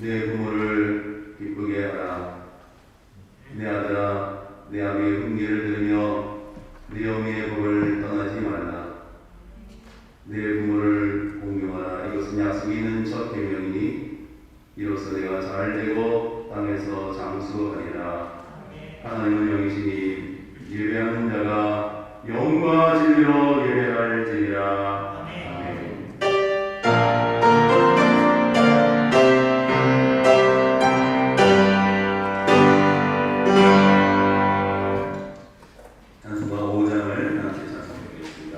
내 부모를 기쁘게 하라. 내 아들아, 내 아비의 훈계를 들으며 내 어미의 법을 떠나지 말라. 내 부모를 공경하라. 이것은 약속이 있는 첫 계명이니 이로써 내가 잘되고 땅에서 장수하리라. 하나님은 영이시니 예배하는 자가 영과 진리로 예배할지니라. 아멘. 찬송가 5장을 함께 찬송드리겠습니다.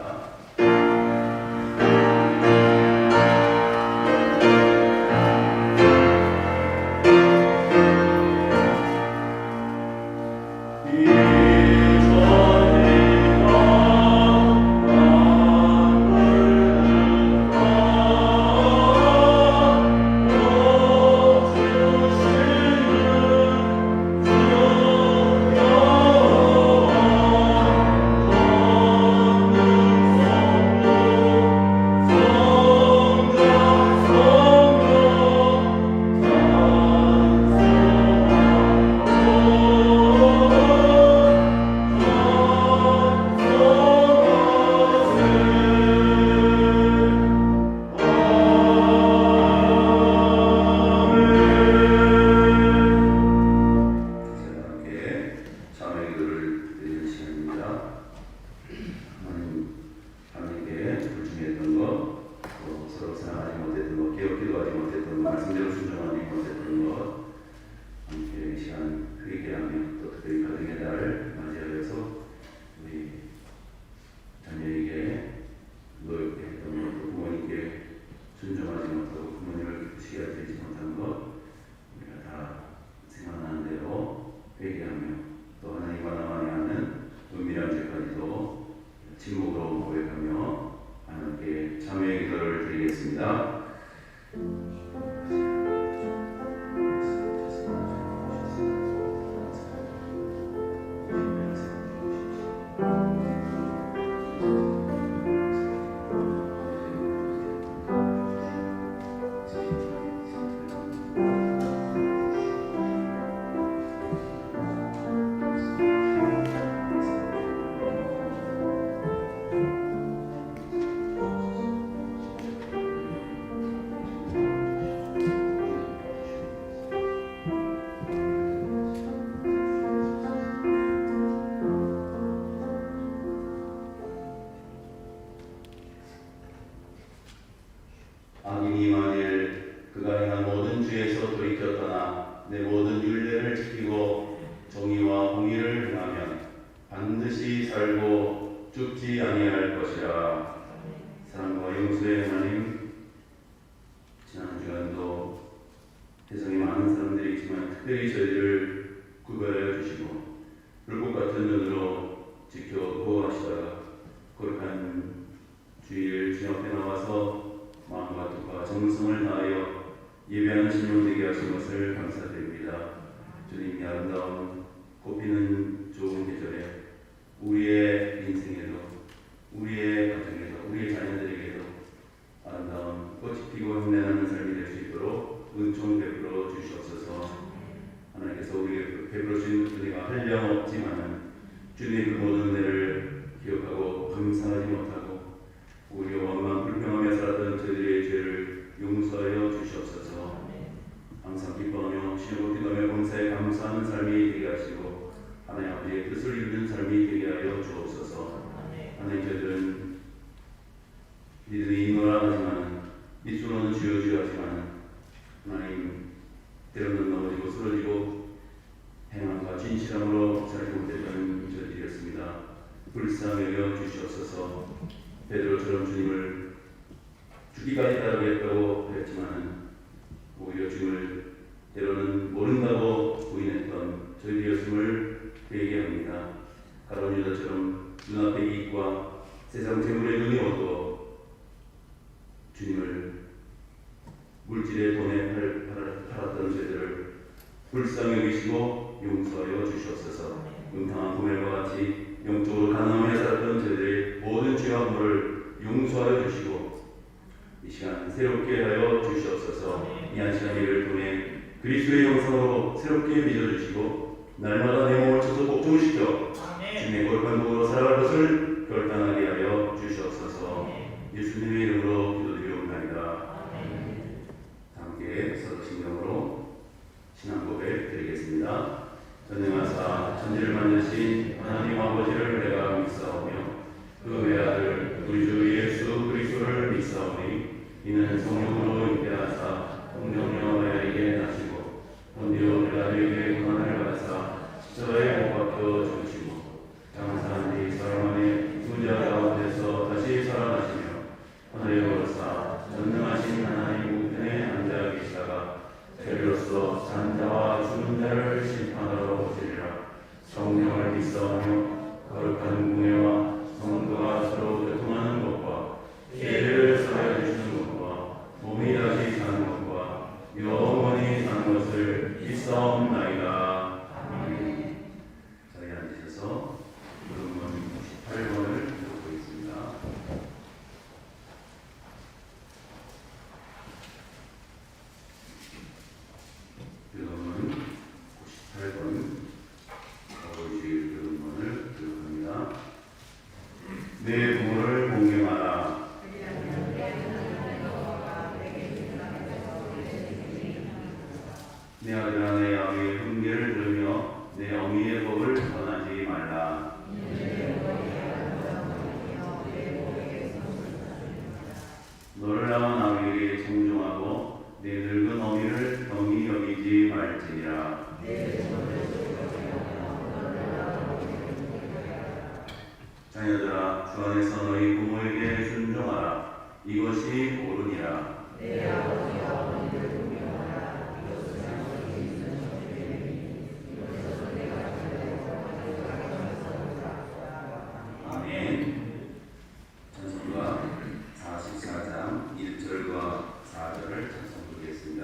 침묵으로 고백하며 하나님께 참여의 기도를 드리겠습니다. 악인이 만일 그가 행한 모든 죄에서 돌이켜 떠나 내 모든 율례를 지키고 정의와 공의를 행하면 반드시 살고 죽지 아니할 것이라. 사랑과 용서의 하나님, 지난 주간도 세상에 많은 사람들이 있지만 특별히 저희를 구별하여 주시고 불꽃 같은 눈으로 지켜 보호하시다가 거룩한 주일 주님 앞에 나와서 마음과 뜻과 정성을 다하여 예배하는 신령 되게 하신 것을 감사드립니다. 주님이 아름다운 꽃피는 좋은 계절에 우리의 인생에도 우리의 가정에도 우리의 자녀들에게도 아름다운 꽃이 피고 흉내나는 삶이 될 수 있도록 은총 베풀어 주시옵소서. 하나님께서 우리에게 베풀어 주신 은혜가 한량없지만 주님의 그 모든 은혜를 기억하고 감사하지 못하고 오히려 왕만 불평하며 살았던 저희들의 죄를 용서하여 주시옵소서. 항상 기뻐하며 쉬고 기도하며 범사에 감사하는 삶이 되게 하시고 하나님 아버지의 뜻을 이루는 삶이 되게 하여 주옵소서. 하나님, 저희들은 믿음이 있노라 하지만 밑으로는 주여 하지만 하나님 때로는 넘어지고 쓰러지고 행함과 진실함으로 살지 못했던 저희들이었습니다. 불쌍히 여겨 주시옵소서. 베드로처럼 주님을 죽기까지 따르겠다고 했지만 오히려 주님을 때로는 모른다고 부인했던 저희들이었음을 회개합니다. 가룟 유다처럼 눈앞의 이익과 세상 재물에 눈이 어두워 주님을 물질의 돈에 팔았던 저희들을 불쌍히 여기시고 용서하여 주시옵소서. 음탕한 구멜과 같이 영적으로 가난하며 살았던 저희들의 모든 죄와 허물을 용서하여 주시고 이 시간 새롭게 하여 주시옵소서. 이 한 시간 예배를 통해 그리스도의 형상으로 새롭게 빚어주시고 날마다 내 몸을 쳐서 복종시켜 주님의 거룩한 복으로 살아갈 것을 결단하게 하여 주시옵소서. 예수님의 이름으로 기도드리옵나이다. 함께 서신경으로 신앙 고백 드리겠습니다. 전능하사 천지를 만드신 하나님 아버지를 내가 믿사오며 그 외아들 우리 주 예수 그리스도를 믿사오니 이는 성령으로 잉태하사 동정녀 마리아에게 나시고 본디오 빌라도에게 고난을 받으사 십자가에 못 박혀 죽으시고 장사한 뒤 사흘 만에 죽은 자 가운데서 다시 살아나시며 하늘에 오르사 전능하신 하나님 우편에 앉아 계시다가 죄로서 산 자와 죽은 자를 심판하러 오시리라. 성령을 믿사오며 거룩한 공예와 성도가 서로 교통하는 것과 죄를 사하여 주시는 것과 몸이 다시 사는 것과 영원히 사는 것을 믿사옵나이다. 아멘. 자리에 앉으셔서 부름문 98번을 읽고 있습니다. 부름문 98번 어버이주일 부름문을 기록합니다. 내 부모를 공경하라. 내 아들아 내 아비의 훈계를 들으며 내 어미의 법을 떠나지 말라. 너를 낳은 아비에게 청종하고 내 늙은 어미를 경히 여기지 말지니라. 자녀들아 주 안에서 너희 부모에게 순종하라. 이것이 옳으니라. 아멘. 찬송가 44장 1절과 4절을 찬송 부르겠습니다.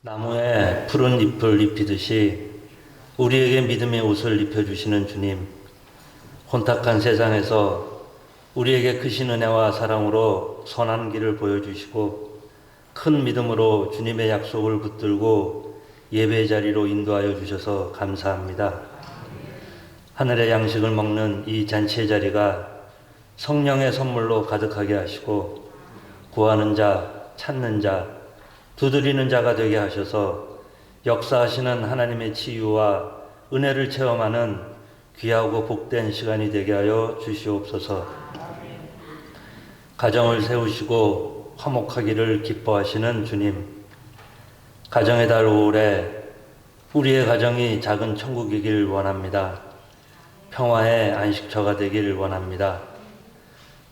나무에 푸른 잎을 입히듯이 우리에게 믿음의 옷을 입혀주시는 주님, 혼탁한 세상에서 우리에게 크신 은혜와 사랑으로 선한 길을 보여주시고 큰 믿음으로 주님의 약속을 붙들고 예배 자리로 인도하여 주셔서 감사합니다. 하늘의 양식을 먹는 이 잔치의 자리가 성령의 선물로 가득하게 하시고 구하는 자, 찾는 자, 두드리는 자가 되게 하셔서 역사하시는 하나님의 치유와 은혜를 체험하는 귀하고 복된 시간이 되게 하여 주시옵소서. 가정을 세우시고 화목하기를 기뻐하시는 주님, 가정의 달 5월에 우리의 가정이 작은 천국이길 원합니다. 평화의 안식처가 되길 원합니다.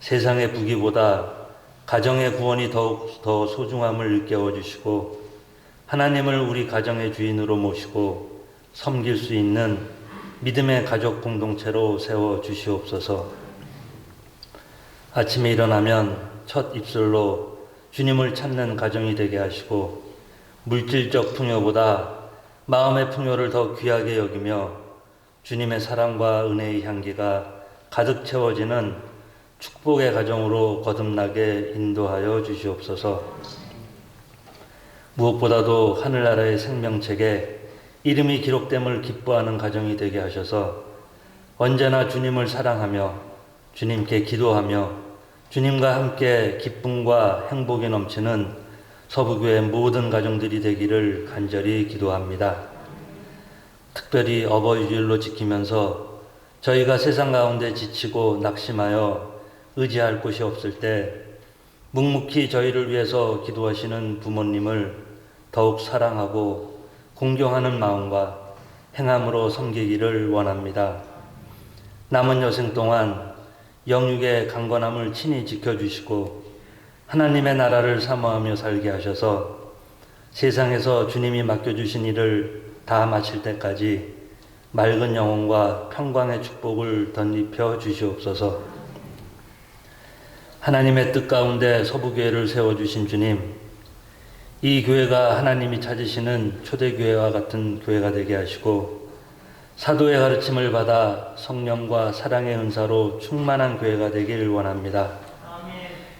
세상의 부귀보다 가정의 구원이 더욱 더 소중함을 일깨워 주시고 하나님을 우리 가정의 주인으로 모시고 섬길 수 있는 믿음의 가족 공동체로 세워 주시옵소서. 아침에 일어나면 첫 입술로 주님을 찾는 가정이 되게 하시고 물질적 풍요보다 마음의 풍요를 더 귀하게 여기며 주님의 사랑과 은혜의 향기가 가득 채워지는 축복의 가정으로 거듭나게 인도하여 주시옵소서. 무엇보다도 하늘나라의 생명책에 이름이 기록됨을 기뻐하는 가정이 되게 하셔서 언제나 주님을 사랑하며 주님께 기도하며 주님과 함께 기쁨과 행복이 넘치는 서부교회 모든 가정들이 되기를 간절히 기도합니다. 특별히 어버이주일로 지키면서 저희가 세상 가운데 지치고 낙심하여 의지할 곳이 없을 때 묵묵히 저희를 위해서 기도하시는 부모님을 더욱 사랑하고 공경하는 마음과 행함으로 섬기기를 원합니다. 남은 여생 동안 영육의 강건함을 친히 지켜주시고 하나님의 나라를 사모하며 살게 하셔서 세상에서 주님이 맡겨주신 일을 다 마칠 때까지 맑은 영혼과 평강의 축복을 덧입혀 주시옵소서. 하나님의 뜻 가운데 서부교회를 세워주신 주님, 이 교회가 하나님이 찾으시는 초대교회와 같은 교회가 되게 하시고 사도의 가르침을 받아 성령과 사랑의 은사로 충만한 교회가 되길 원합니다.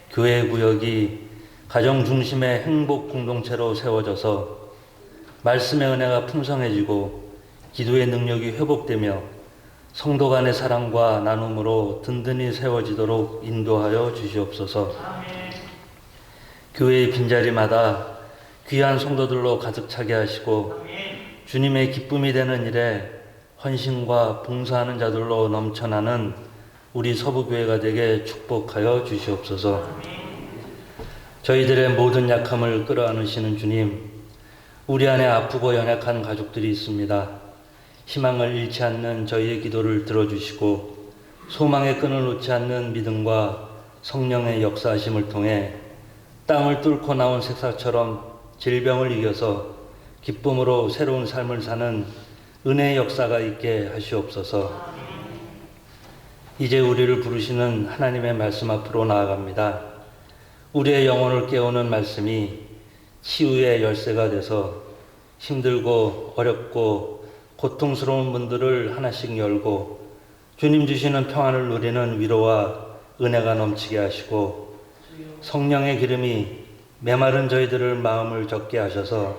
교회 구역이 가정 중심의 행복 공동체로 세워져서 말씀의 은혜가 풍성해지고 기도의 능력이 회복되며 성도 간의 사랑과 나눔으로 든든히 세워지도록 인도하여 주시옵소서. 교회의 빈자리마다 귀한 성도들로 가득 차게 하시고 주님의 기쁨이 되는 일에 헌신과 봉사하는 자들로 넘쳐나는 우리 서부교회가 되게 축복하여 주시옵소서. 저희들의 모든 약함을 끌어안으시는 주님, 우리 안에 아프고 연약한 가족들이 있습니다. 희망을 잃지 않는 저희의 기도를 들어주시고 소망의 끈을 놓지 않는 믿음과 성령의 역사하심을 통해 땅을 뚫고 나온 색사처럼 질병을 이겨서 기쁨으로 새로운 삶을 사는 은혜의 역사가 있게 하시옵소서. 이제 우리를 부르시는 하나님의 말씀 앞으로 나아갑니다. 우리의 영혼을 깨우는 말씀이 치유의 열쇠가 돼서 힘들고 어렵고 고통스러운 문들을 하나씩 열고 주님 주시는 평안을 누리는 위로와 은혜가 넘치게 하시고 성령의 기름이 메마른 저희들을 마음을 젖게 하셔서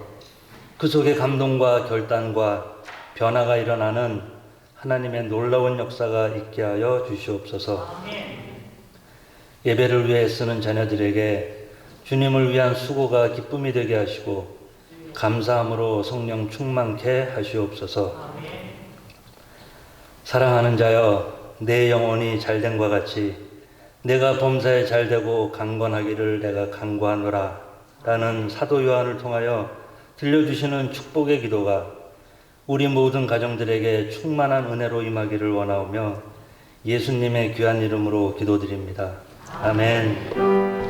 그 속에 감동과 결단과 변화가 일어나는 하나님의 놀라운 역사가 있게 하여 주시옵소서. 예배를 위해 쓰는 자녀들에게 주님을 위한 수고가 기쁨이 되게 하시고 감사함으로 성령 충만케 하시옵소서. 사랑하는 자여, 내 영혼이 잘됨과 같이 내가 범사에 잘되고 강건하기를 내가 간구하노라 라는 사도 요한을 통하여 들려주시는 축복의 기도가 우리 모든 가정들에게 충만한 은혜로 임하기를 원하오며 예수님의 귀한 이름으로 기도드립니다. 아멘.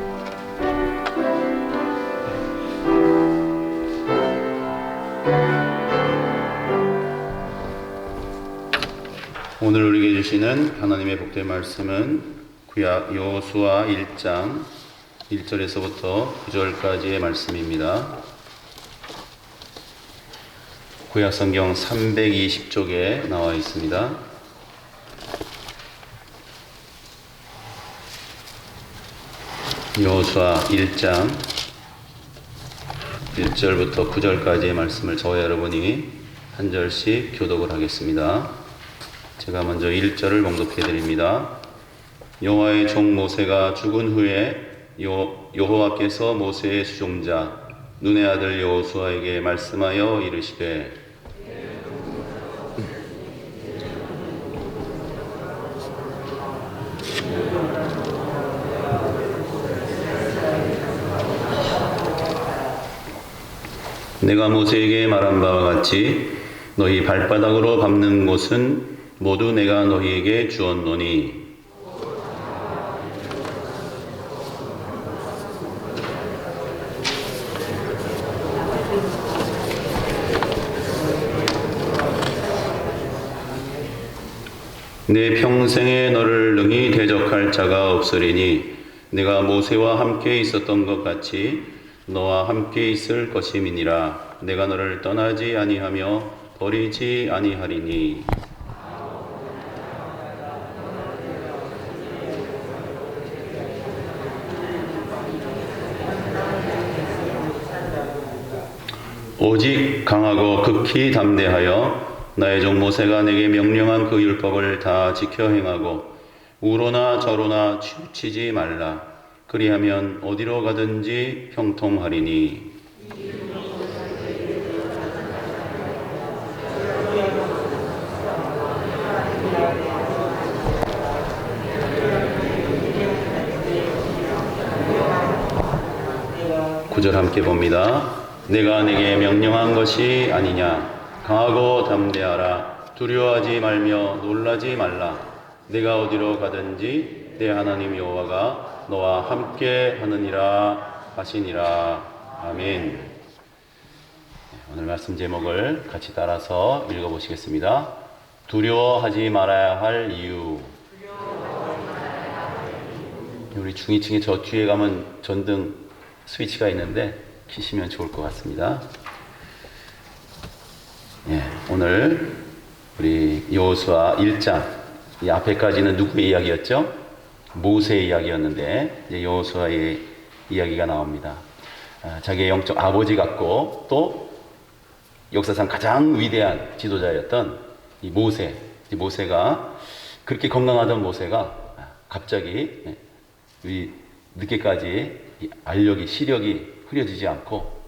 오늘 우리에게 주시는 하나님의 복된 말씀은 구약 여호수아 1장 1절에서부터 9절까지의 말씀입니다. 구약 성경 320쪽에 나와 있습니다. 여호수아 1장 1절부터 9절까지의 말씀을 저와 여러분이 한 절씩 교독을 하겠습니다. 제가 먼저 1절을 봉독해 드립니다. 여호와의 종 모세가 죽은 후에 여호와께서 모세의 수종자 눈의 아들 여호수아에게 말씀하여 이르시되 내가 모세에게 말한 바와 같이 너희 발바닥으로 밟는 곳은 모두 내가 너희에게 주었노니 내 평생에 너를 능히 대적할 자가 없으리니 내가 모세와 함께 있었던 것 같이 너와 함께 있을 것임이니라. 내가 너를 떠나지 아니하며 버리지 아니하리니. 오직 강하고 극히 담대하여 나의 종 모세가 내게 명령한 그 율법을 다 지켜 행하고 우로나 저로나 치우치지 말라. 그리하면 어디로 가든지 형통하리니. 구절 함께 봅니다. 내가 내게 명령한 것이 아니냐. 강하고 담대하라. 두려워하지 말며 놀라지 말라. 내가 어디로 가든지 내 하나님 여호와가 너와 함께 하느니라 하시니라. 아멘. 오늘 말씀 제목을 같이 따라서 읽어보시겠습니다. 두려워하지 말아야 할 이유. 우리 중위층에 저 뒤에 가면 전등 스위치가 있는데 키시면 좋을 것 같습니다. 오늘 우리 여호수아 1장, 이 앞에까지는 누구의 이야기였죠? 모세의 이야기였는데 이제 여호수아의 이야기가 나옵니다. 자기의 영적 아버지 같고 또 역사상 가장 위대한 지도자였던 이 모세가 그렇게 건강하던 모세가 갑자기 늦게까지 이 알력이 시력이 흐려지지 않고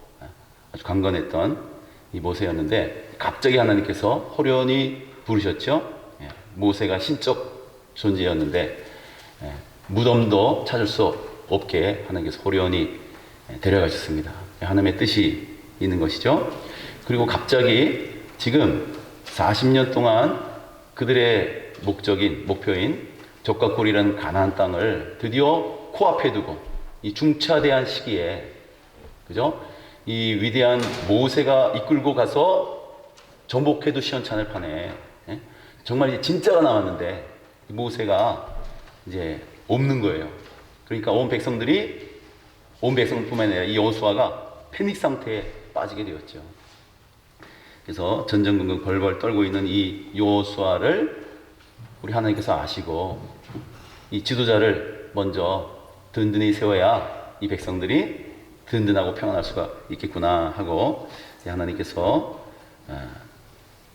아주 강건했던 이 모세였는데 갑자기 하나님께서 호련히 부르셨죠. 모세가 신적 존재였는데 무덤도 찾을 수 없게 하나님께서 호련히 데려가셨습니다. 하나님의 뜻이 있는 것이죠. 그리고 갑자기 지금 40년 동안 그들의 목표인 적과 꿀이라는 가나안 땅을 드디어 코앞에 두고 이 중차대한 시기에, 그죠? 이 위대한 모세가 이끌고 가서 정복해도 시원찮을 판에 정말 이제 진짜가 나왔는데 모세가 이제 없는 거예요. 그러니까 온 백성뿐만 아니라 이 여호수아가 패닉 상태에 빠지게 되었죠. 그래서 전전긍긍 벌벌 떨고 있는 이 여호수아를 우리 하나님께서 아시고 이 지도자를 먼저 든든히 세워야 이 백성들이 든든하고 평안할 수가 있겠구나 하고 하나님께서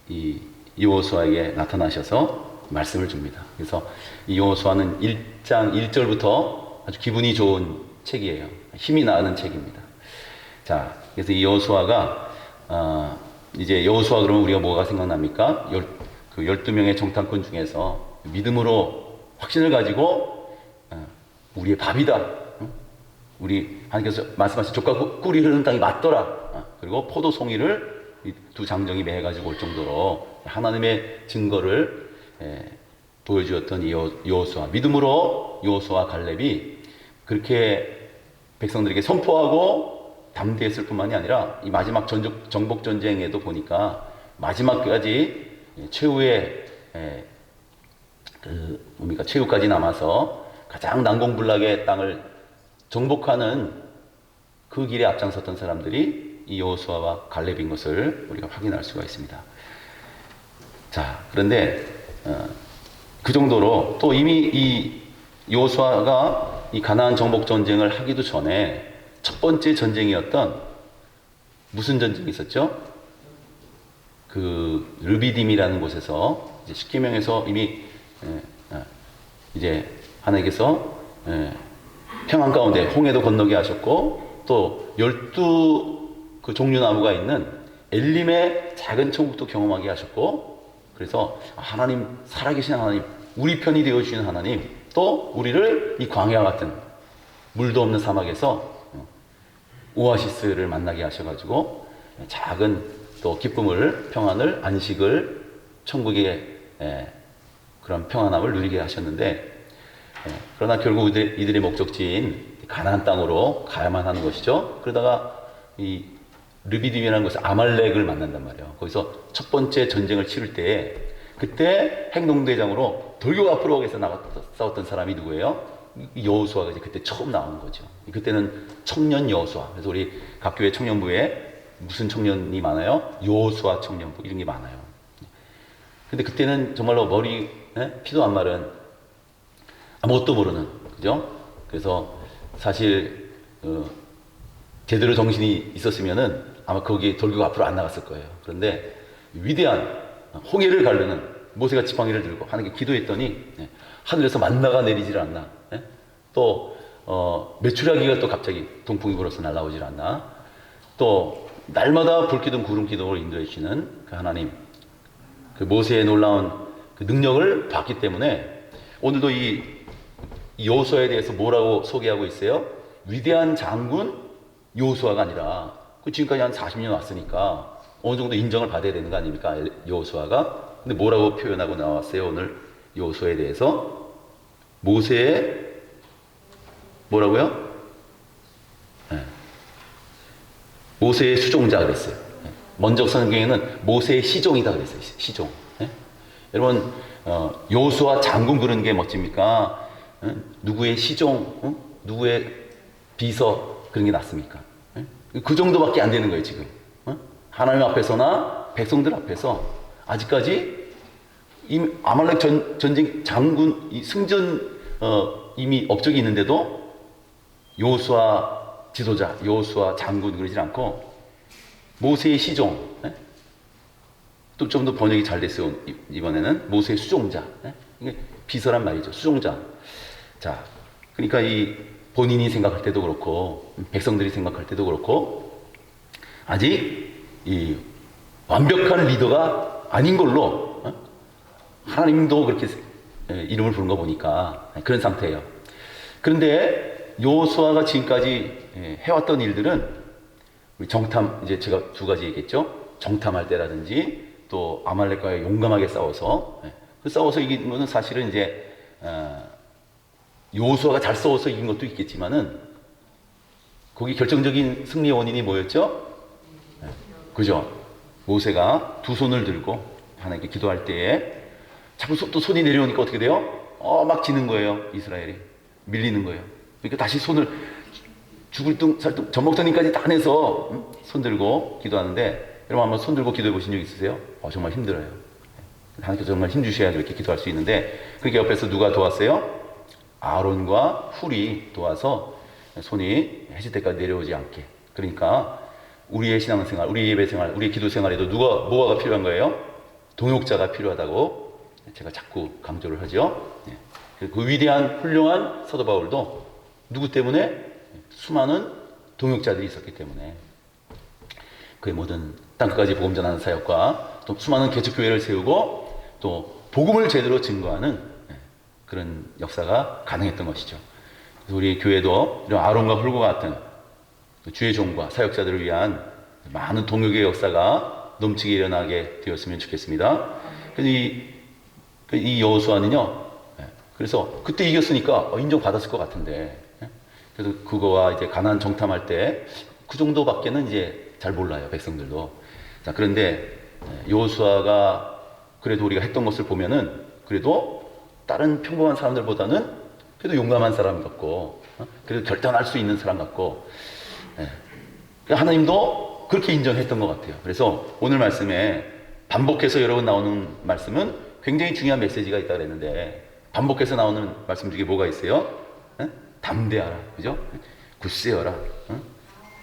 이 여호수아에게 나타나셔서 말씀을 줍니다. 그래서 이 여호수아는 1장 1절부터 아주 기분이 좋은 책이에요. 힘이 나는 책입니다. 자, 그래서 이 여호수아가 이제 여호수아 그러면 우리가 뭐가 생각납니까? 그 12명의 정탐꾼 중에서 믿음으로 확신을 가지고 우리의 밥이다. 우리 하나님께서 말씀하신 족과 꿀이 흐르는 땅이 맞더라. 그리고 포도 송이를 이 두 장정이 매가지고 올 정도로 하나님의 증거를 보여주었던 이 여호수아. 믿음으로 여호수아 갈렙이 그렇게 백성들에게 선포하고 담대했을 뿐만이 아니라 이 마지막 정복 전쟁에도 보니까 마지막까지 최후의 최후까지 남아서 가장 난공불락의 땅을 정복하는 그 길에 앞장섰던 사람들이 이 여호수아와 갈렙인 것을 우리가 확인할 수가 있습니다. 자, 그런데 그 정도로 또 이미 이 여호수아가 이 가나안 정복 전쟁을 하기도 전에 첫 번째 전쟁이었던 무슨 전쟁이 있었죠? 그 르비딤이라는 곳에서 이제 십계명에서 이미 이제 하나님께서 평안 가운데 홍해도 건너게 하셨고 또 12 그 종류나무가 있는 엘림의 작은 천국도 경험하게 하셨고, 그래서 하나님, 살아계신 하나님, 우리 편이 되어주시는 하나님, 또 우리를 이 광야 같은 물도 없는 사막에서 오아시스를 만나게 하셔가지고 작은 또 기쁨을, 평안을, 안식을, 천국의 그런 평안함을 누리게 하셨는데, 그러나 결국 이들의 목적지인 가나안 땅으로 가야만 하는 것이죠. 그러다가 이 르비딤이라는 곳에 아말렉을 만난단 말이에요. 거기서 첫 번째 전쟁을 치를 때에 그때 행동대장으로 돌격 앞으로 오기 위해서 싸웠던 사람이 누구예요? 여호수아가 이제 그때 처음 나온 거죠. 그때는 청년 여호수아. 그래서 우리 각 교회 청년부에 무슨 청년이 많아요? 여호수아 청년부 이런 게 많아요. 근데 그때는 정말로 머리 피도 안 마른 아무것도 모르는, 그죠? 그래서 사실 제대로 정신이 있었으면은 아마 거기에 돌격 앞으로 안 나갔을 거예요. 그런데 위대한 홍해를 가르는 모세가 지팡이를 들고 하나님께 기도했더니 하늘에서 만나가 내리질 않나. 또 메추라기가 또 갑자기 동풍이 불어서 날아오질 않나. 또 날마다 불기둥 구름 기둥으로 인도해 주시는 그 하나님, 그 모세의 놀라운 그 능력을 봤기 때문에 오늘도 이 여호수아에 대해서 뭐라고 소개하고 있어요? 위대한 장군 여호수아가 아니라 그 지금까지 한 40년 왔으니까 어느 정도 인정을 받아야 되는 거 아닙니까? 여호수아가. 근데 뭐라고 표현하고 나왔어요? 오늘 여호수아에 대해서 모세의 뭐라고요? 모세의 수종자 그랬어요. 먼저 성경에는 모세의 시종이다 그랬어요. 시종. 여러분 여호수아 장군 그런 게 멋집니까? 누구의 시종, 누구의 비서 그런 게 낫습니까? 그 정도밖에 안 되는 거예요 지금. 하나님 앞에서나 백성들 앞에서 아직까지 이 아말렉 전쟁 장군 이 승전 이미 업적이 있는데도 여호수아 지도자, 여호수아 장군 그러지 않고 모세의 시종. 또 좀 더 번역이 잘 됐어요. 이번에는 모세의 수종자. 이게 비서란 말이죠. 수종자. 자, 그러니까 이 본인이 생각할 때도 그렇고 백성들이 생각할 때도 그렇고 아직 이 완벽한 리더가 아닌 걸로 하나님도 그렇게 이름을 부른 거 보니까 그런 상태예요. 그런데 여호수아가 지금까지 해왔던 일들은 우리 정탐, 이제 제가 두 가지 얘기했죠. 정탐할 때라든지 또 아말렉과의 용감하게 싸워서 그 싸워서 이긴 거는 사실은 이제 여호수아가 잘 싸워서 이긴 것도 있겠지만은 거기 결정적인 승리의 원인이 뭐였죠? 그죠? 모세가 두 손을 들고 하나님께 기도할 때에 자꾸 또 손이 내려오니까 어떻게 돼요? 막 지는 거예요. 이스라엘이 밀리는 거예요. 그러니까 다시 손을 죽을 둥 살둥 젖먹터니까지 다 내서 손 들고 기도하는데 여러분 한번 손 들고 기도해 보신 적 있으세요? 정말 힘들어요. 하나님께서 정말 힘 주셔야 이렇게 기도할 수 있는데 그렇게 옆에서 누가 도왔어요? 아론과 훌이 도와서 손이 해질 때까지 내려오지 않게. 그러니까 우리의 신앙생활, 우리 예배생활, 우리 기도생활에도 뭐가 필요한 거예요? 동역자가 필요하다고 제가 자꾸 강조를 하죠. 그 위대한 훌륭한 사도 바울도 누구 때문에? 수많은 동역자들이 있었기 때문에 그의 모든 땅끝까지 복음 전하는 사역과 또 수많은 개척교회를 세우고 또 복음을 제대로 증거하는 그런 역사가 가능했던 것이죠. 그래서 우리 교회도 이런 아론과 훌과 같은 주의 종과 사역자들을 위한 많은 동역의 역사가 넘치게 일어나게 되었으면 좋겠습니다. 이 여호수아는요, 그래서 그때 이겼으니까 인정받았을 것 같은데, 그래서 그거와 이제 가나안 정탐할 때 그 정도밖에는 이제 잘 몰라요, 백성들도. 자, 그런데 여호수아가 그래도 우리가 했던 것을 보면은 그래도 다른 평범한 사람들보다는 그래도 용감한 사람 같고, 그래도 결단할 수 있는 사람 같고, 하나님도 그렇게 인정했던 것 같아요. 그래서 오늘 말씀에 반복해서 여러 번 나오는 말씀은 굉장히 중요한 메시지가 있다 그랬는데, 반복해서 나오는 말씀 중에 뭐가 있어요? 담대하라, 그죠? 굳세어라,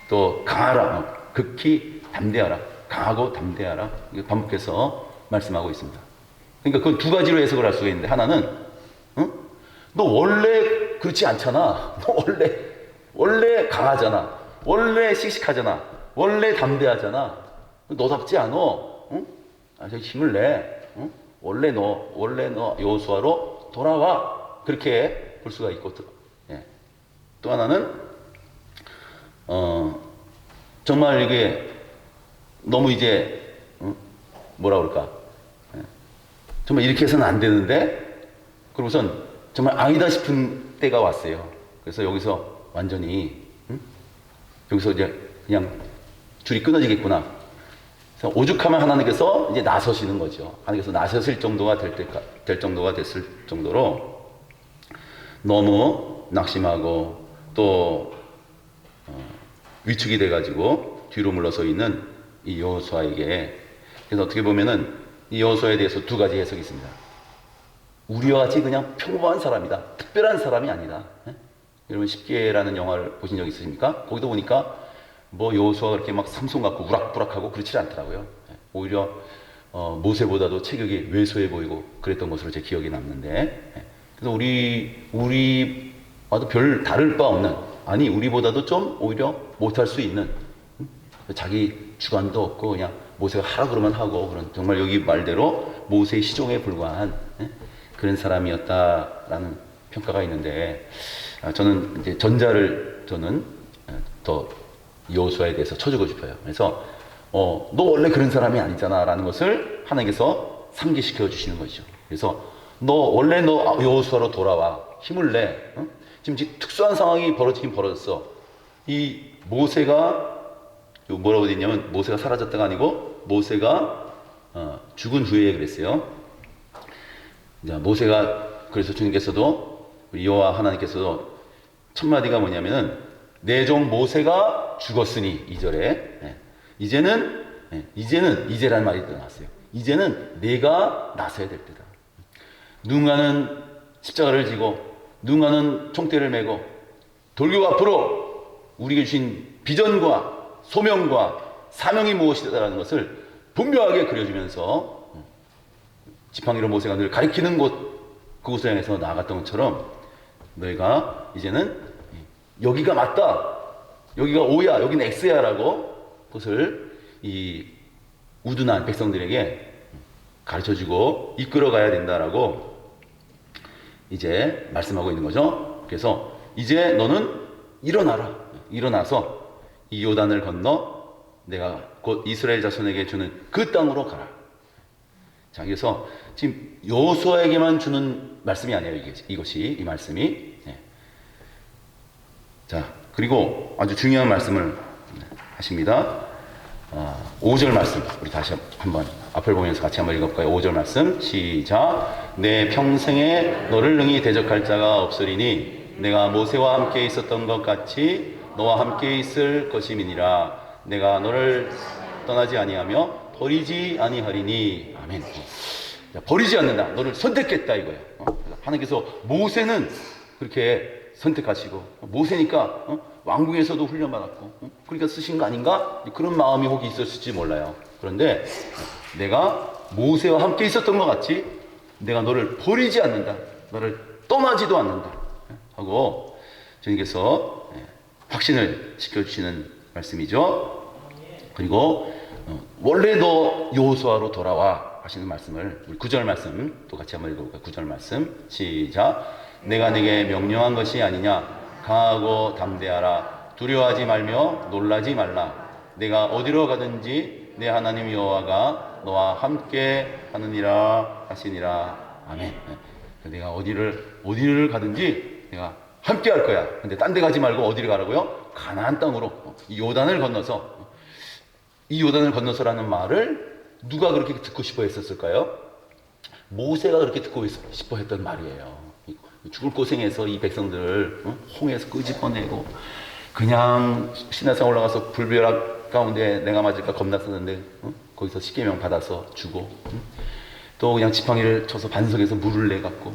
또 강하라, 극히 담대하라, 강하고 담대하라. 이거 반복해서 말씀하고 있습니다. 그러니까 그건 두 가지로 해석을 할 수가 있는데, 하나는 너 원래 그렇지 않잖아. 너 원래 강하잖아. 원래 씩씩하잖아. 원래 담대하잖아. 너답지 않아. 아주 힘을 내. 원래 너 여호수아로 돌아와. 그렇게 볼 수가 있고, 또 하나는 정말 이게 너무 이제 뭐라 그럴까? 정말 이렇게 해서는 안 되는데, 그러고선 정말 아니다 싶은 때가 왔어요. 그래서 여기서 완전히 여기서 이제 그냥 줄이 끊어지겠구나. 그래서 오죽하면 하나님께서 이제 나서시는 거죠. 하나님께서 나서실 정도가 될 정도가 됐을 정도로 너무 낙심하고 또 위축이 돼가지고 뒤로 물러서 있는 이 여호수아에게, 그래서 어떻게 보면은 이 여호수아에 대해서 두 가지 해석이 있습니다. 우리와 같이 그냥 평범한 사람이다, 특별한 사람이 아니다. 여러분 10계라는 영화를 보신 적 있으십니까? 거기도 보니까 뭐 여호수아가 그렇게 막 삼손 같고 우락부락하고 그렇지 않더라고요. 오히려 모세보다도 체격이 왜소해 보이고 그랬던 것으로 제 기억이 남는데, 그래서 우리와도 별 다를 바 없는, 아니 우리보다도 좀 오히려 못할 수 있는, 자기 주관도 없고 그냥 모세가 하라 그러면 하고 그런, 정말 여기 말대로 모세의 시종에 불과한 그런 사람이었다라는 평가가 있는데, 저는 이제 전자를 더 여호수아에 대해서 쳐주고 싶어요. 그래서 너 원래 그런 사람이 아니잖아 라는 것을 하나님께서 상기시켜 주시는 거죠. 그래서 원래 여호수아로 돌아와, 힘을 내. 지금 특수한 상황이 벌어지긴 벌어졌어. 이 모세가 뭐라고 되냐면, 모세가 사라졌다가 아니고 모세가 죽은 후에 그랬어요. 모세가, 그래서 주님께서도, 여호와 하나님께서도 첫 마디가 뭐냐면은 내 종 모세가 죽었으니, 2절에 이제라는 말이 나왔어요. 이제는 내가 나서야 될 때다. 누군가는 십자가를 지고 누군가는 총대를 메고 돌격 앞으로 우리에게 주신 비전과 소명과 사명이 무엇이다라는 것을 분명하게 그려주면서 지팡이로 모세가 늘 가리키는 그곳을 향해서 나아갔던 것처럼, 너희가 이제는 여기가 맞다, 여기가 O야, 여기는 X야 라고 그것을 이 우둔한 백성들에게 가르쳐주고 이끌어가야 된다라고 이제 말씀하고 있는 거죠. 그래서 이제 너는 일어나서 이 요단을 건너 내가 곧 이스라엘 자손에게 주는 그 땅으로 가라. 자, 그래서 지금 여호수아에게만 주는 말씀이 아니에요. 이 말씀이. 자, 그리고 아주 중요한 말씀을 하십니다. 5절 말씀, 우리 다시 한번 앞을 보면서 같이 한번 읽어볼까요? 5절 말씀 시작. 내 평생에 너를 능히 대적할 자가 없으리니 내가 모세와 함께 있었던 것 같이 너와 함께 있을 것임이니라. 내가 너를 떠나지 아니하며 버리지 아니하리니. 아멘. 버리지 않는다, 너를 선택했다 이거예요. 하나님께서 모세는 그렇게 선택하시고, 모세니까 왕궁에서도 훈련받았고, 그러니까 쓰신 거 아닌가? 그런 마음이 혹 있었을지 몰라요. 그런데 내가 모세와 함께 있었던 것 같이 내가 너를 버리지 않는다, 너를 떠나지도 않는다 하고 주님께서 확신을 시켜주시는 말씀이죠. 그리고 원래 너 여호수아로 돌아와 하시는 말씀을, 우리 9절 말씀 또 같이 한번 읽어볼까요? 9절 말씀 시작. 내가 네게 명령한 것이 아니냐. 강하고 담대하라. 두려워하지 말며 놀라지 말라. 내가 어디로 가든지 내 하나님 여호와가 너와 함께 하느니라 하시니라. 아멘. 내가 어디를 가든지 내가 함께 할 거야. 근데 딴 데 가지 말고 어디를 가라고요? 가나안 땅으로, 이 요단을 건너서라는 말을 누가 그렇게 듣고 싶어 했었을까요? 모세가 그렇게 듣고 싶어 했던 말이에요. 죽을 고생해서 이 백성들을 홍해에서 끄집어내고, 그냥 시내산 올라가서 불벼락 가운데 내가 맞을까 겁났었는데 거기서 십계명 받아서 주고, 또 그냥 지팡이를 쳐서 반석에서 물을 내갖고,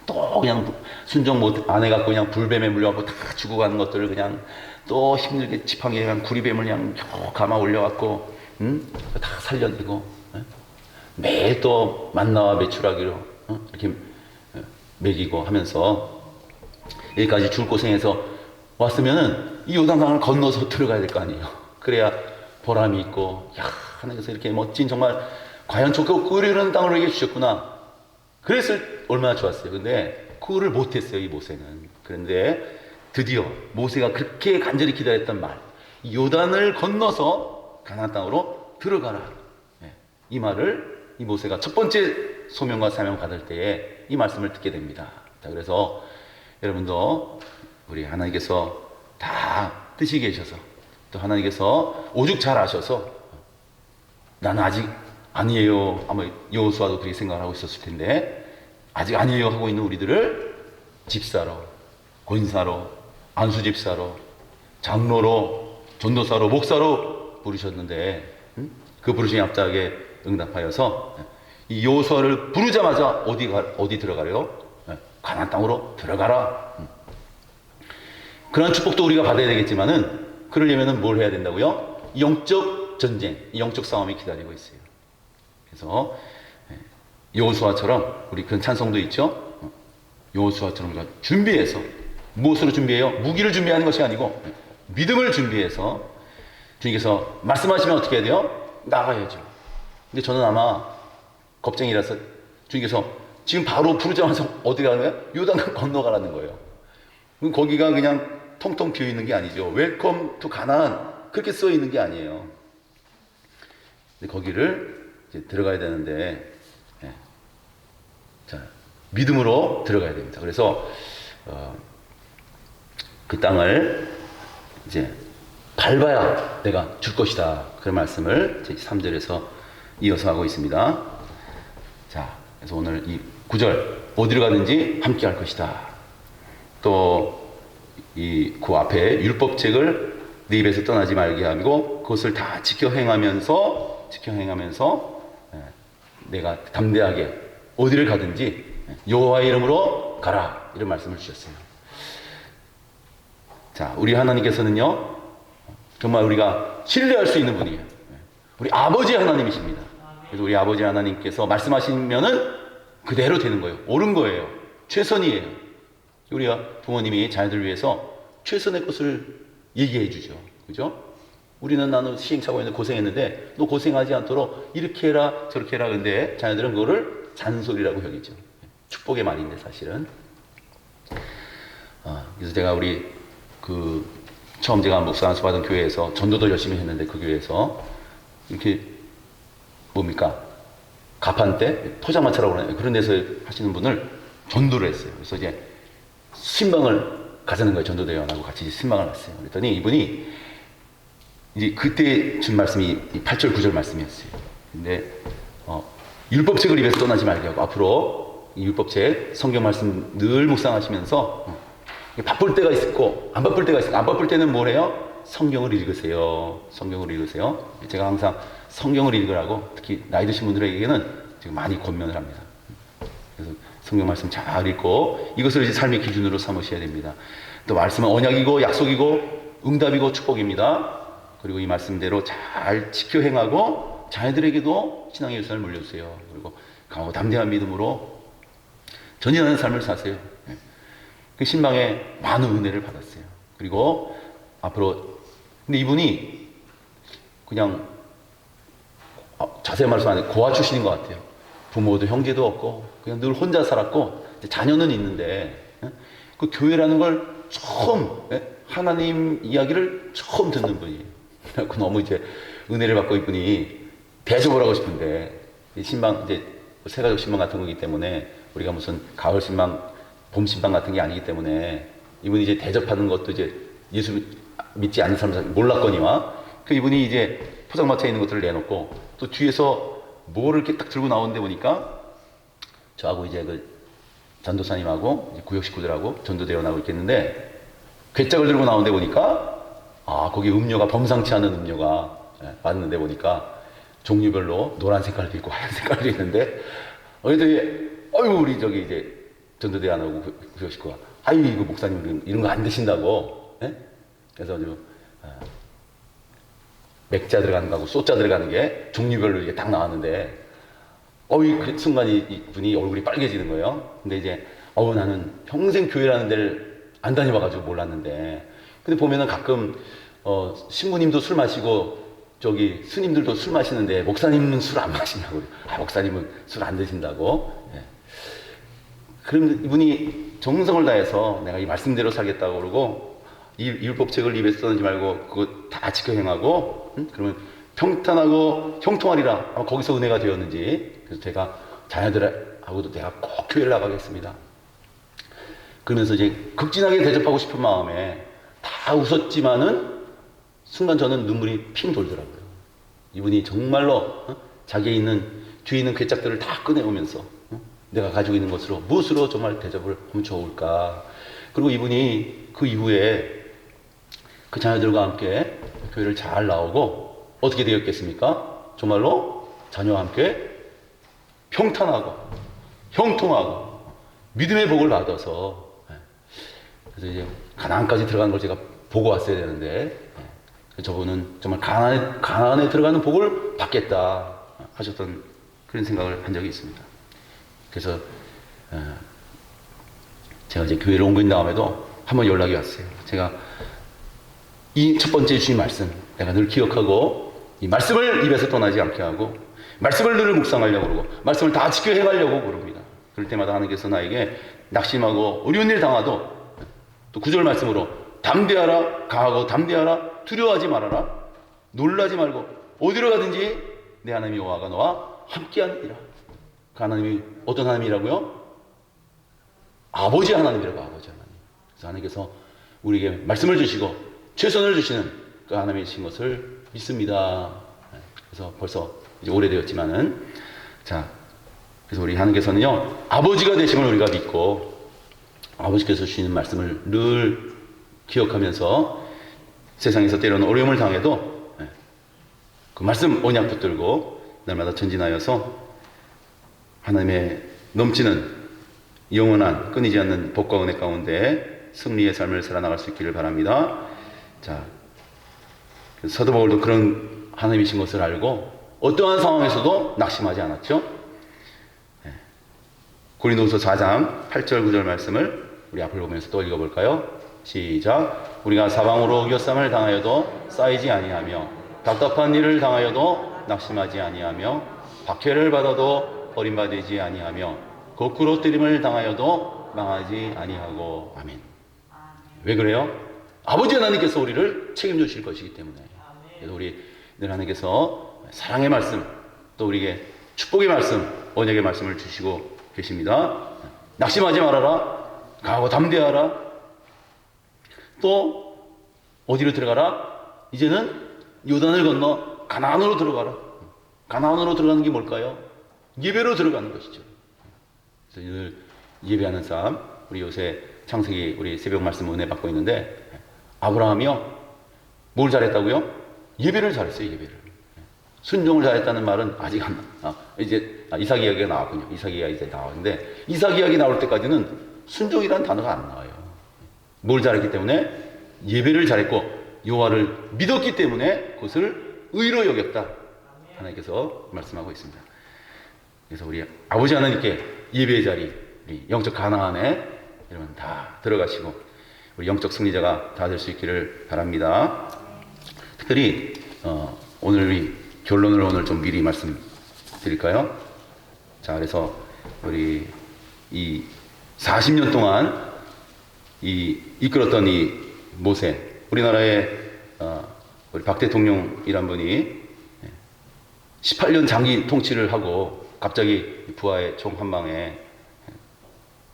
또 그냥 순종 안 해갖고 그냥 불뱀에 물려갖고 다 죽어가는 것들을 그냥 또 힘들게 지팡이에 그냥 구리뱀을 그냥 겨우 감아 올려갖고 다 살려내고, 매일 또 만나와 메추라기로 이렇게 먹이고 하면서 여기까지 죽을 고생해서 왔으면은 이 요단강을 건너서 들어가야 될 거 아니에요. 그래야 보람이 있고, 야, 하나님께서 이렇게 멋진, 정말 과연 좋고 끓이는 땅을 우리에게 주셨구나. 그랬을 얼마나 좋았어요. 근데 그거를 못했어요, 이 모세는. 그런데 드디어 모세가 그렇게 간절히 기다렸던 말, 이 요단을 건너서 가나안 땅으로 들어가라. 이 말을 이 모세가 첫 번째 소명과 사명 받을 때에 이 말씀을 듣게 됩니다. 자, 그래서 여러분도 우리 하나님께서 다 뜻이 계셔서, 또 하나님께서 오죽 잘 아셔서 나는 아직 아니에요. 아마 여호수아도 그렇게 생각을 하고 있었을 텐데 아직 아니에요 하고 있는 우리들을 집사로, 권사로, 안수집사로, 장로로, 전도사로, 목사로 부르셨는데 그 부르심에 합작에 응답하여서 이 여호수아를 부르자마자 어디 들어가래요? 가나안 땅으로 들어가라. 그런 축복도 우리가 받아야 되겠지만은 그러려면은 뭘 해야 된다고요? 영적 전쟁, 영적 싸움이 기다리고 있어요. 그래서 여호수아처럼 우리 그런 찬송도 있죠. 여호수아처럼 우리가 준비해서 무엇으로 준비해요? 무기를 준비하는 것이 아니고 믿음을 준비해서 주님께서 말씀하시면 어떻게 해야 돼요? 나가야죠. 근데 저는 아마 겁쟁이라서 주님께서 지금 바로 부르자마자 어디 가는 거예요? 요단강 건너가라는 거예요. 그럼 거기가 그냥 텅텅 비어 있는 게 아니죠. 웰컴 투 가나안 그렇게 써 있는 게 아니에요. 근데 거기를 이제 들어가야 되는데, 자 믿음으로 들어가야 됩니다. 그래서 그 땅을 이제 밟아야 내가 줄 것이다. 그런 말씀을 제 3절에서 이어서 하고 있습니다. 자, 그래서 오늘 이 9절 어디로 가든지 함께 할 것이다. 또 그 앞에 율법책을 네 입에서 떠나지 말게 하고 그것을 다 지켜 행하면서 내가 담대하게 어디를 가든지 여호와의 이름으로 가라 이런 말씀을 주셨어요. 자, 우리 하나님께서는요 정말 우리가 신뢰할 수 있는 분이에요. 우리 아버지 하나님이십니다. 그래서 우리 아버지 하나님께서 말씀하시면은 그대로 되는 거예요. 옳은 거예요. 최선이에요. 우리가 부모님이 자녀들 위해서 최선의 것을 얘기해 주죠. 그죠? 우리는 나는 시행착오했는데 고생했는데 너 고생하지 않도록 이렇게 해라 저렇게 해라. 근데 자녀들은 그거를 잔소리라고 여기죠. 축복의 말인데 사실은. 그래서 제가 우리 처음 제가 목사 안수 받은 교회에서 전도도 열심히 했는데 그 교회에서 이렇게 뭡니까? 가판대 포장마차라고 그러나요? 그런 데서 하시는 분을 전도를 했어요. 그래서 이제 신방을 가자는 거예요. 전도대원하고 같이 신방을 갔어요. 그랬더니 이분이 이제 그때 준 말씀이 8절 9절 말씀이었어요. 근데 율법책을 입에서 떠나지 말게 하고 앞으로 이 율법책 성경 말씀 늘 묵상하시면서 바쁠 때가 있고 안 바쁠 때가 있고 안 바쁠 때는 뭘 해요? 성경을 읽으세요. 성경을 읽으세요. 제가 항상 성경을 읽으라고 특히 나이 드신 분들에게는 지금 많이 권면을 합니다. 그래서 성경 말씀 잘 읽고 이것을 이제 삶의 기준으로 삼으셔야 됩니다. 또 말씀은 언약이고 약속이고 응답이고 축복입니다. 그리고 이 말씀대로 잘 지켜 행하고 자녀들에게도 신앙의 유산을 물려주세요. 그리고 강하고 담대한 믿음으로 전진하는 삶을 사세요. 그 신방에 많은 은혜를 받았어요. 그리고 앞으로 근데 이분이 그냥 자세히 말씀 안 해 고아 출신인 것 같아요. 부모도 형제도 없고 그냥 늘 혼자 살았고 자녀는 있는데 그 교회라는 걸 처음 하나님 이야기를 처음 듣는 분이에요. 그래서 너무 이제 은혜를 받고 이분이 대접을 하고 싶은데 신방 이제 세가족 신방 같은 거기 때문에 우리가 무슨 가을 신방, 봄 신방 같은 게 아니기 때문에 이분이 이제 대접하는 것도 이제 예수 믿지 않는 사람 몰랐거니와 그 이분이 이제 포장마차에 있는 것들을 내놓고 또 뒤에서 뭐를 이렇게 딱 들고 나오는데 보니까 저하고 이제 그 전도사님하고 이제 구역 식구들하고 전도대원하고 있겠는데 괴짝을 들고 나오는데 보니까 거기 음료가 범상치 않은 음료가 왔는데 보니까 종류별로 노란 색깔도 있고 하얀 색깔도 있는데 우리 저기 이제 전도대원하고 구역 식구가 이거 목사님 이런 거 안 드신다고 그래서 맥자 들어가는 거하고 소자 들어가는 게 종류별로 이게 딱 나왔는데 그 순간 이분이 얼굴이 빨개지는 거예요. 근데 이제 나는 평생 교회라는 데를 안 다녀봐가지고 몰랐는데 근데 보면은 가끔 신부님도 술 마시고 저기 스님들도 술 마시는데 목사님은 술 안 마시냐고. 목사님은 술 안 드신다고. 그럼 이분이 정성을 다해서 내가 이 말씀대로 살겠다고 그러고 이 율법책을 입에서 떠나지 말고 그거 다 지켜 행하고 그러면 평탄하고 형통하리라. 아마 거기서 은혜가 되었는지 그래서 제가 자녀들하고도 내가 꼭 교회를 나가겠습니다. 그러면서 이제 극진하게 대접하고 싶은 마음에 다 웃었지만은 순간 저는 눈물이 핑 돌더라고요. 이분이 정말로 자기에 있는 뒤에 있는 괴짝들을 다 꺼내오면서 내가 가지고 있는 것으로 무엇으로 정말 대접을 하면 좋을까. 그리고 이분이 그 이후에 그 자녀들과 함께 교회를 잘 나오고 어떻게 되었겠습니까? 정말로 자녀와 함께 평탄하고 형통하고 믿음의 복을 받아서, 그래서 이제 가나안까지 들어가는 걸 제가 보고 왔어야 되는데, 저분은 정말 가나안에 들어가는 복을 받겠다 하셨던 그런 생각을 한 적이 있습니다. 그래서 제가 이제 교회를 옮긴 다음에도 한번 연락이 왔어요. 제가 이 첫 번째 주신 말씀 내가 늘 기억하고 이 말씀을 입에서 떠나지 않게 하고 말씀을 늘 묵상하려고 그러고 말씀을 다 지켜 해가려고 그럽니다. 그럴 때마다 하나님께서 나에게 낙심하고 어려운 일 당하도 또 구절 말씀으로 담대하라, 강하고 담대하라, 두려워하지 말아라, 놀라지 말고 어디로 가든지 내 하나님 여호와가 너와 함께하느니라. 그 하나님이 어떤 하나님이라고요? 아버지 하나님이라고. 아버지 하나님. 그래서 하나님께서 우리에게 말씀을 주시고 최선을 주시는 그 하나님이신 것을 믿습니다. 그래서 벌써 이제 오래되었지만은, 자, 그래서 우리 하나님께서는요 아버지가 되심을 우리가 믿고 아버지께서 주시는 말씀을 늘 기억하면서 세상에서 때로는 어려움을 당해도 그 말씀 언약 붙들고 날마다 전진하여서 하나님의 넘치는 영원한 끊이지 않는 복과 은혜 가운데 승리의 삶을 살아나갈 수 있기를 바랍니다. 자, 사도 바울도 그런 하나님이신 것을 알고 어떠한 상황에서도 낙심하지 않았죠. 고린도후서 4장 8절 9절 말씀을 우리 앞을 보면서 또 읽어볼까요? 시작. 우리가 사방으로 교쌈을 당하여도 쌓이지 아니하며 답답한 일을 당하여도 낙심하지 아니하며 박해를 받아도 버림받지 아니하며 거꾸로 때림을 당하여도 망하지 아니하고. 아멘. 왜 그래요? 아버지 하나님께서 우리를 책임져 주실 것이기 때문에. 그래서 우리 늘 하나님께서 사랑의 말씀, 또 우리에게 축복의 말씀, 언약의 말씀을 주시고 계십니다. 낙심하지 말아라, 강하고 담대하라, 또 어디로 들어가라? 이제는 요단을 건너 가나안으로 들어가라. 가나안으로 들어가는 게 뭘까요? 예배로 들어가는 것이죠. 그래서 늘 예배하는 삶, 우리 요새 창세기 우리 새벽 말씀 은혜 받고 있는데, 아브라함이요 뭘 잘했다고요? 예배를 잘했어요. 예배를. 순종을 잘했다는 말은 아직 안 이제 이삭 이야기가 나왔군요. 이삭 이야기가 이제 나왔는데, 이삭 이야기 나올 때까지는 순종이라는 단어가 안 나와요. 뭘 잘했기 때문에? 예배를 잘했고 여호와를 믿었기 때문에 그것을 의로 여겼다. 하나님께서 말씀하고 있습니다. 그래서 우리 아버지 하나님께 예배의 자리, 우리 영적 가나안에 여러분 다 들어가시고 우리 영적 승리자가 다 될 수 있기를 바랍니다. 특별히 오늘 우리 결론을 오늘 좀 미리 말씀드릴까요? 자, 그래서 우리 이 40년 동안 이끌었던 이 모세, 우리나라의 우리 박 대통령이란 분이 18년 장기 통치를 하고 갑자기 부하의 총 한 방에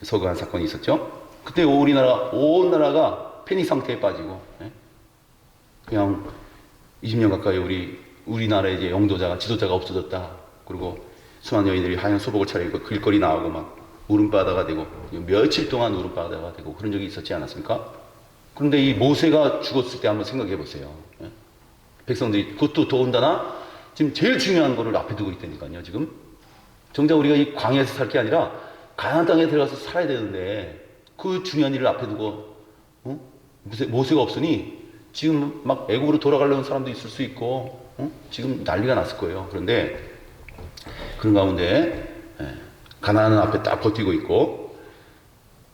서거한 사건이 있었죠. 그때 우리나라 온 나라가 패닉 상태에 빠지고 그냥 20년 가까이 우리나라의 이제 영도자가 지도자가 없어졌다. 그리고 수많은 여인들이 하얀 소복을 차리고 길거리 나오고 막 울음바다가 되고 며칠 동안 울음바다가 되고 그런 적이 있었지 않았습니까? 그런데 이 모세가 죽었을 때 한번 생각해 보세요. 백성들이 그것도 더운다나 지금 제일 중요한 거를 앞에 두고 있다니까요. 지금 정작 우리가 이 광야에서 살 게 아니라 가나안 땅에 들어가서 살아야 되는데 그 중요한 일을 앞에 두고 모세가 없으니 지금 막 애국으로 돌아가려는 사람도 있을 수 있고 지금 난리가 났을 거예요. 그런데 그런 가운데 가나안은 앞에 딱 버티고 있고,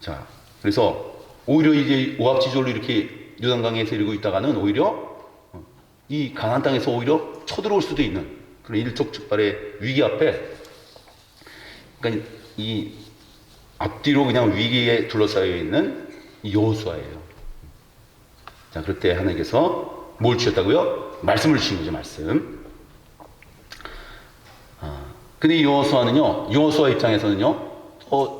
자, 그래서 오히려 이제 오합지졸로 이렇게 요단강에서 이러고 있다가는 오히려 이 가나안 땅에서 오히려 쳐들어올 수도 있는 그런 일촉즉발의 위기 앞에, 그러니까 이 앞뒤로 그냥 위기에 둘러싸여 있는 이 여호수아예요. 자, 그럴 때 하나님께서 뭘 주셨다고요? 말씀을 주신 거죠. 말씀. 근데 이 여호수아는요, 여호수아 입장에서는요,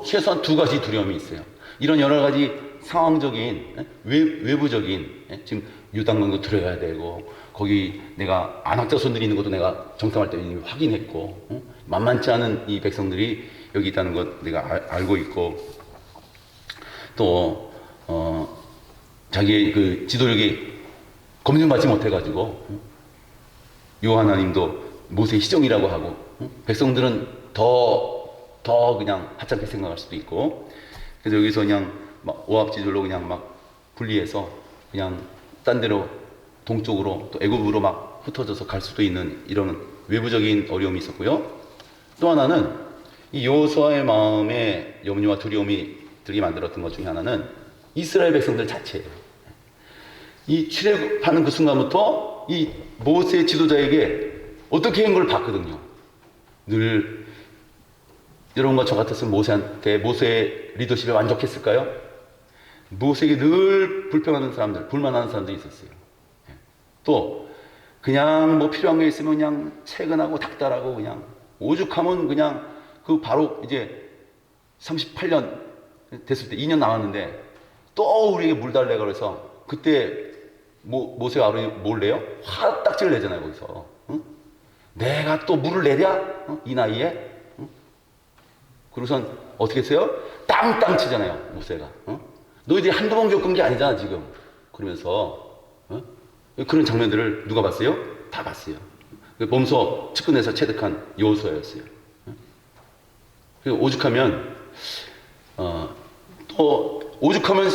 최소한 두 가지 두려움이 있어요. 이런 여러 가지 상황적인, 외부적인, 지금 요단강도 들어야 되고, 거기 내가 안학자손들이 있는 것도 내가 정탐할 때 이미 확인했고, 만만치 않은 이 백성들이 여기 있다는 것 내가 알고 있고, 또 자기의 그 지도력이 검증받지 못해가지고 요 하나님도 모세의 시종이라고 하고, 백성들은 더 그냥 하찮게 생각할 수도 있고, 그래서 여기서 그냥 막 오합지졸로 그냥 막 분리해서 그냥 딴 데로 동쪽으로 또 애굽으로 막 흩어져서 갈 수도 있는 이런 외부적인 어려움이 있었고요. 또 하나는 이 여호수아의 마음에 염려와 두려움이 들게 만들었던 것 중에 하나는 이스라엘 백성들 자체예요. 이 출애굽하는 그 순간부터 이 모세 지도자에게 어떻게 한 걸 봤거든요. 늘 여러분과 저 같았으면 모세한테, 모세의 리더십에 만족했을까요? 모세에게 늘 불평하는 사람들, 불만하는 사람들이 있었어요. 또 그냥 뭐 필요한 게 있으면 그냥 채근하고 닥달하고 그냥 오죽하면 그냥 그 바로 이제 38년 됐을 때 2년 남았는데 또 우리에게 물 달래가 그래서 그때 모세가 아론이 뭘 내요? 화딱지를 내잖아요. 거기서 내가 또 물을 내랴? 이 나이에? 그러고선 어떻게 했어요? 땅땅 치잖아요. 모세가. 너희들이 한두 번 겪은 게 아니잖아 지금. 그러면서 그런 장면들을 누가 봤어요? 다 봤어요. 몸소 측근에서 체득한 여호수아였어요. 오죽하면 또 오죽하면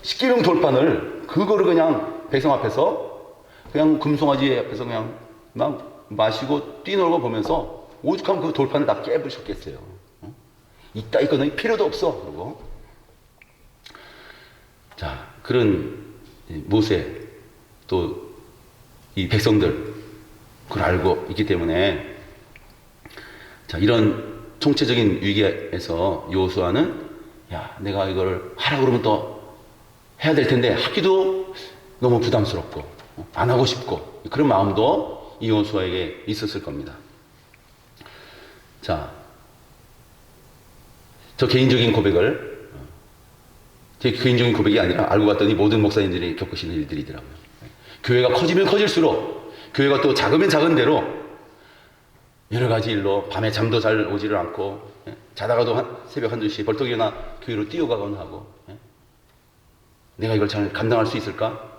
십계명 돌판을 그거를 그냥 백성 앞에서 그냥 금송아지 앞에서 그냥 막 마시고 뛰놀는 거 보면서 오죽하면 그 돌판을 다 깨부셨겠어요. 이따위 거는 필요도 없어. 그러고 자, 그런 모세 또 이 백성들 그걸 알고 있기 때문에 자, 이런 총체적인 위기에서 여호수아는 야, 내가 이걸 하라고 그러면 또 해야 될 텐데 하기도 너무 부담스럽고 안 하고 싶고 그런 마음도 이 여호수아에게 있었을 겁니다. 자, 저 개인적인 고백을 제 개인적인 고백이 아니라 알고 봤더니 모든 목사님들이 겪으시는 일들이더라고요. 교회가 커지면 커질수록 교회가 또 작으면 작은 대로 여러 가지 일로 밤에 잠도 잘 오지를 않고 자다가도 새벽 1-2시에 벌떡 일어나 교회로 뛰어가곤 하고 내가 이걸 잘 감당할 수 있을까?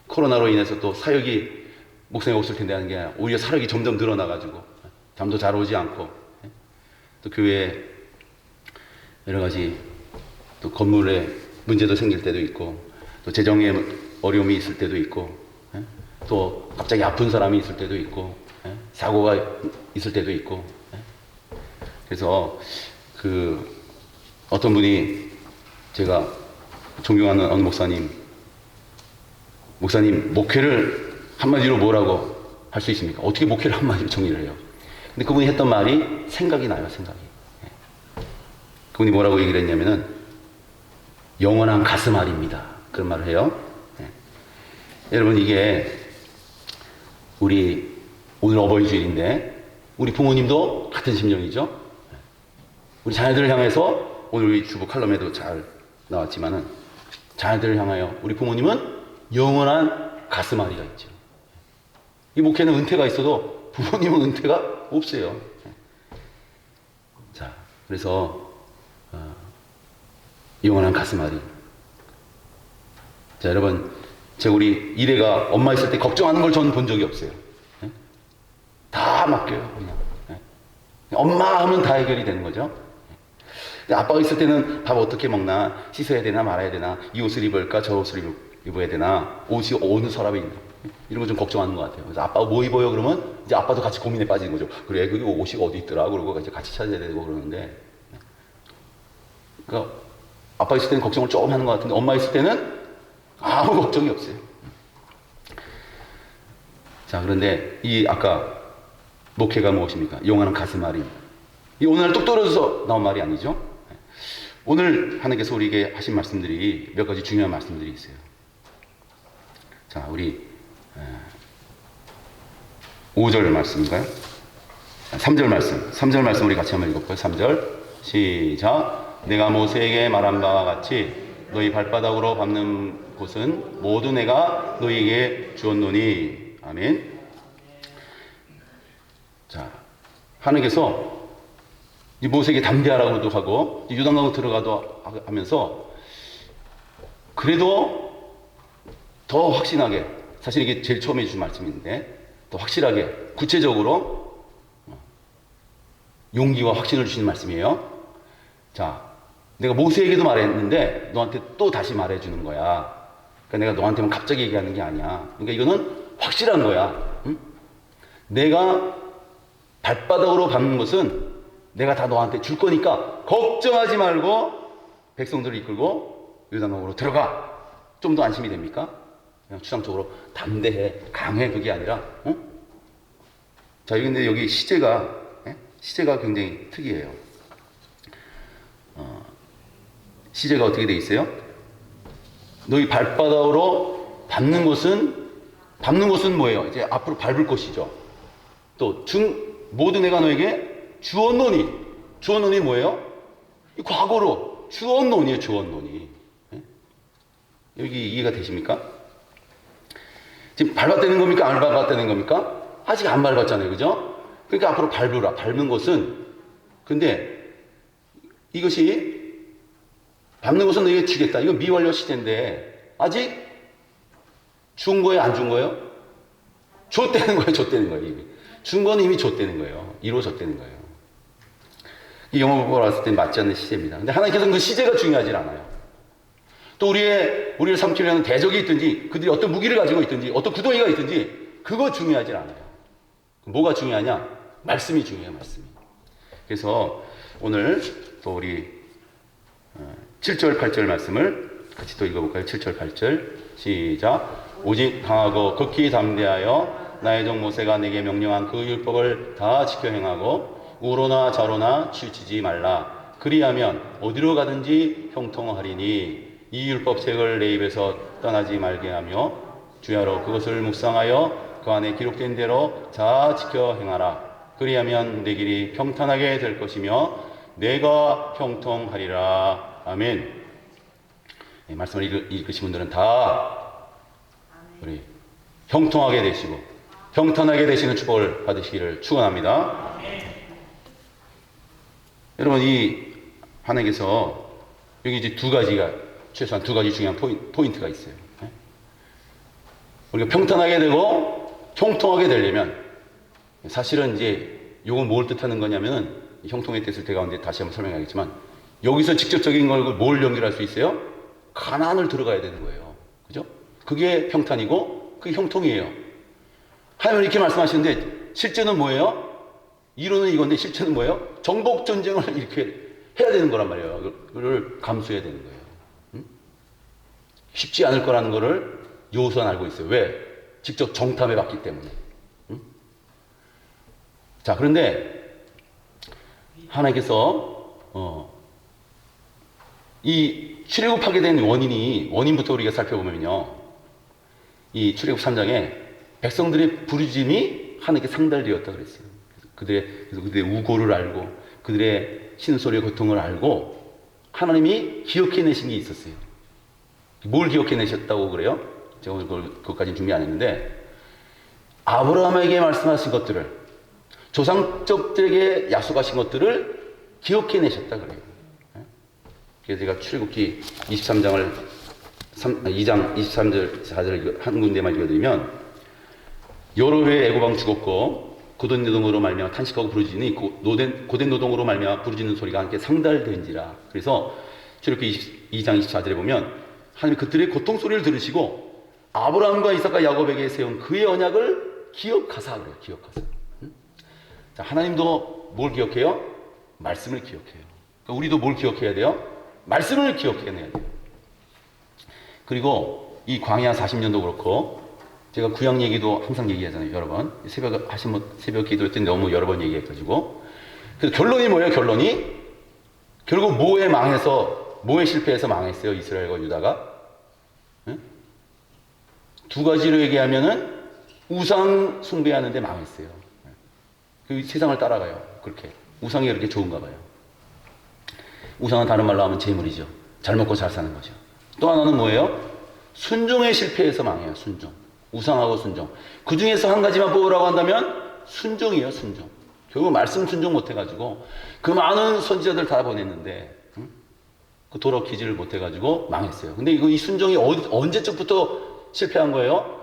코로나로 인해서 또 사역이 목사님 없을 텐데 하는 게 아니라 오히려 사역이 점점 늘어나가지고 잠도 잘 오지 않고 또 교회에 여러 가지 또 건물에 문제도 생길 때도 있고 또 재정에 어려움이 있을 때도 있고 또 갑자기 아픈 사람이 있을 때도 있고 사고가 있을 때도 있고 그래서 그 어떤 분이 제가 존경하는 어느 목사님 목회를 한마디로 뭐라고 할 수 있습니까? 어떻게 목회를 한마디로 정리를 해요? 근데 그분이 했던 말이 생각이 나요. 생각이. 그분이 뭐라고 얘기를 했냐면은 영원한 가슴앓이입니다. 그런 말을 해요. 여러분 이게 우리 오늘 어버이주일인데 우리 부모님도 같은 심정이죠. 우리 자녀들을 향해서 오늘 우리 주보 칼럼에도 잘 나왔지만은 자녀들을 향하여 우리 부모님은 영원한 가슴앓이가 있죠. 이 목회는 은퇴가 있어도 부모님은 은퇴가 없어요. 자, 그래서 영원한 가슴앓이. 자, 여러분, 제가 우리 이래가 엄마 있을 때 걱정하는 걸 저는 본 적이 없어요. 다 맡겨요, 그냥. 엄마 하면 다 해결이 되는 거죠. 아빠가 있을 때는 밥 어떻게 먹나, 씻어야 되나 말아야 되나, 이 옷을 입을까, 저 옷을 입어야 되나, 옷이 어느 서랍에 있나, 이런 거 좀 걱정하는 것 같아요. 그래서 아빠가 뭐 입어요? 그러면 이제 아빠도 같이 고민에 빠지는 거죠. 그래, 그게 옷이 어디 있더라? 그러고 이제 같이 찾아야 되고 그러는데. 그러니까 아빠 있을 때는 걱정을 조금 하는 것 같은데 엄마 있을 때는 아무 걱정이 없어요. 자, 그런데 이 아까 목회가 무엇입니까? 영원한 가슴앓이. 이 오늘 뚝 떨어져서 나온 말이 아니죠. 오늘 하나님께서 우리에게 하신 말씀들이 몇 가지 중요한 말씀들이 있어요. 자, 우리 5절 말씀인가요? 3절 말씀. 3절 말씀 우리 같이 한번 읽어볼까요? 3절 시작. 내가 모세에게 말한 바와 같이 너희 발바닥으로 밟는 곳은 모두 내가 너희에게 주었노니. 아멘. 자, 하나님께서 이 모세에게 담대하라고도 하고 요단강으로 들어가도 하면서 그래도 더 확신하게, 사실 이게 제일 처음에 주신 말씀인데 더 확실하게 구체적으로 용기와 확신을 주시는 말씀이에요. 자, 내가 모세에게도 말했는데 너한테 또 다시 말해주는 거야. 그러니까 내가 너한테만 갑자기 얘기하는 게 아니야. 그러니까 이거는 확실한 거야. 응? 내가 발바닥으로 밟는 것은 내가 다 너한테 줄 거니까 걱정하지 말고 백성들을 이끌고 요단강으로 들어가. 좀 더 안심이 됩니까? 그냥 추상적으로 담대해, 강해, 그게 아니라. 응? 자, 근데 여기 시제가 굉장히 특이해요. 시제가 어떻게 돼 있어요? 너희 발바닥으로 밟는 것은 뭐예요? 이제 앞으로 밟을 것이죠. 또 모두 내가 너에게 주었노니 뭐예요? 이 과거로 주었노니에요. 주었노니. 여기 이해가 되십니까? 지금 밟았다는 겁니까? 안 밟았다는 겁니까? 아직 안 밟았잖아요. 그죠? 그러니까 앞으로 밟으라. 밟는 것은, 근데 이것이 밟는 것은 너에게 주겠다. 이건 미완료 시제인데 아직 준 거예요? 안 준 거예요? 줬다는 거예요? 줬다는 거예요? 이미. 준 거는 이미 줬다는 거예요. 이루어졌다는 거예요. 이 영어법으로 봤을 때 맞지 않는 시제입니다. 근데 하나님께서는 그 시제가 중요하지 않아요. 또 우리를 삼키려는 대적이 있든지 그들이 어떤 무기를 가지고 있든지 어떤 구덩이가 있든지 그거 중요하지 않아요. 뭐가 중요하냐? 말씀이 중요해요. 말씀이. 그래서 오늘 또 우리 7절 8절 말씀을 같이 또 읽어볼까요? 7절 8절 시작. 오직 강하고 극히 담대하여 나의 종 모세가 내게 명령한 그 율법을 다 지켜 행하고 우로나 좌로나 치우치지 말라. 그리하면 어디로 가든지 형통하리니 이 율법책을 내 입에서 떠나지 말게 하며 주야로 그것을 묵상하여 그 안에 기록된 대로 다 지켜 행하라. 그리하면 내 길이 평탄하게 될 것이며 내가 형통하리라. 아멘. 네, 말씀을 읽으신 분들은 다 우리 형통하게 되시고 평탄하게 되시는 축복을 받으시기를 축원합니다. 여러분, 이 하나님께서 여기 이제 최소한 두 가지 중요한 포인트가 있어요. 우리가 평탄하게 되고 형통하게 되려면 사실은 이제 이건 뭘 뜻하는 거냐면은 형통의 뜻을 가운데 다시 한번 설명하겠지만 여기서 직접적인 걸 뭘 연결할 수 있어요? 가나안을 들어가야 되는 거예요. 그죠? 그게 평탄이고 그게 형통이에요. 하나님은 이렇게 말씀하시는데 실제는 뭐예요? 이론은 이건데 실제는 뭐예요? 정복 전쟁을 이렇게 해야 되는 거란 말이에요. 그걸 감수해야 되는 거예요. 쉽지 않을 거라는 거를 여호수아는 알고 있어요. 왜? 직접 정탐해 봤기 때문에. 자, 그런데 하나님께서 이 출애굽하게 된 원인부터 우리가 살펴보면요, 이 출애굽 3장에 백성들의 부르짖음이 하나님께 상달되었다 그랬어요. 그래서 그들의 우고를 알고 그들의 신소리의 고통을 알고 하나님이 기억해내신 게 있었어요. 뭘 기억해내셨다고 그래요? 제가 오늘 그것까지는 준비 안 했는데 아브라함에게 말씀하신 것들을, 조상적들에게 약속하신 것들을 기억해내셨다 그래요. 그래서 제가 출애굽기 23장을 2장 23절 4절 한 군데만 읽어드리면, 여러 해 애고방 죽었고 고된 노동으로 말미암아 탄식하고 부르짖으니 고된 노동으로 말미암아 부르짖는 소리가 함께 상달된지라. 그래서 출애굽기 2장 24절에 보면 하나님 그들의 고통 소리를 들으시고 아브라함과 이삭과 야곱에게 세운 그의 언약을 기억하사 그래요. 기억하사. 자, 하나님도 뭘 기억해요? 말씀을 기억해요. 그러니까 우리도 뭘 기억해야 돼요? 말씀을 기억해내야 돼요. 그리고 이 광야 40년도 그렇고, 제가 구약 얘기도 항상 얘기하잖아요. 여러 번. 새벽 기도 때 너무 여러 번 얘기해가지고. 그래서 결론이 뭐예요? 결국 뭐에 실패해서 망했어요? 이스라엘과 유다가. 응? 두 가지로 얘기하면은 우상 숭배하는데 망했어요. 그 세상을 따라가요. 그렇게. 우상이 그렇게 좋은가 봐요. 우상은 다른 말로 하면 재물이죠. 잘 먹고 잘 사는 거죠. 또 하나는 뭐예요? 순종에 실패해서 망해요. 순종. 우상하고 순종. 그 중에서 한 가지만 뽑으라고 한다면 순종이에요. 순종. 결국 말씀 순종 못해가지고 그 많은 선지자들 다 보냈는데 그 돌이키지를 못해가지고 망했어요. 근데 이 순종이 언제쯤부터 실패한 거예요?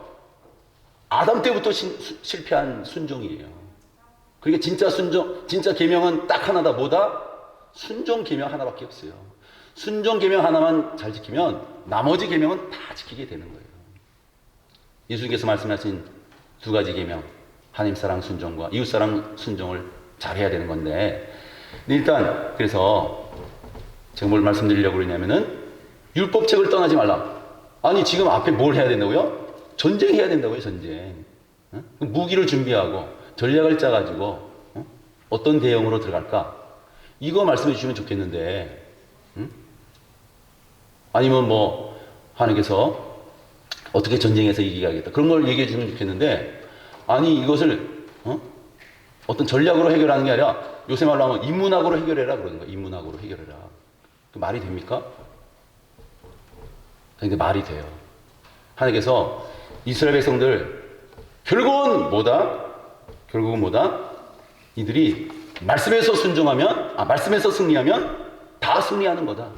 아담 때부터 실패한 순종이에요. 그러니까 진짜 순종, 진짜 계명은 딱 하나다. 뭐다? 순종 계명 하나밖에 없어요. 순종 계명 하나만 잘 지키면 나머지 계명은 다 지키게 되는 거예요. 예수님께서 말씀하신 두 가지 계명, 하나님 사랑 순종과 이웃 사랑 순종을 잘해야 되는 건데, 일단 그래서 제가 뭘 말씀드리려고 그러냐면은 율법책을 떠나지 말라. 아니 지금 앞에 뭘 해야 된다고요? 전쟁해야 된다고요. 전쟁. 무기를 준비하고 전략을 짜가지고 어떤 대응으로 들어갈까? 이거 말씀해 주시면 좋겠는데, 아니면 뭐 하나님께서 어떻게 전쟁해서 이기게 하겠다, 그런 걸 얘기해 주시면 좋겠는데, 아니 이것을 어떤 전략으로 해결하는 게 아니라 요새 말로 하면 인문학으로 해결해라 그러는 거예요. 인문학으로 해결해라. 그 말이 됩니까? 근데 말이 돼요. 하나님께서 이스라엘 백성들 결국은 뭐다? 이들이 말씀에서 순종하면, 말씀에서 승리하면 다 승리하는 거다.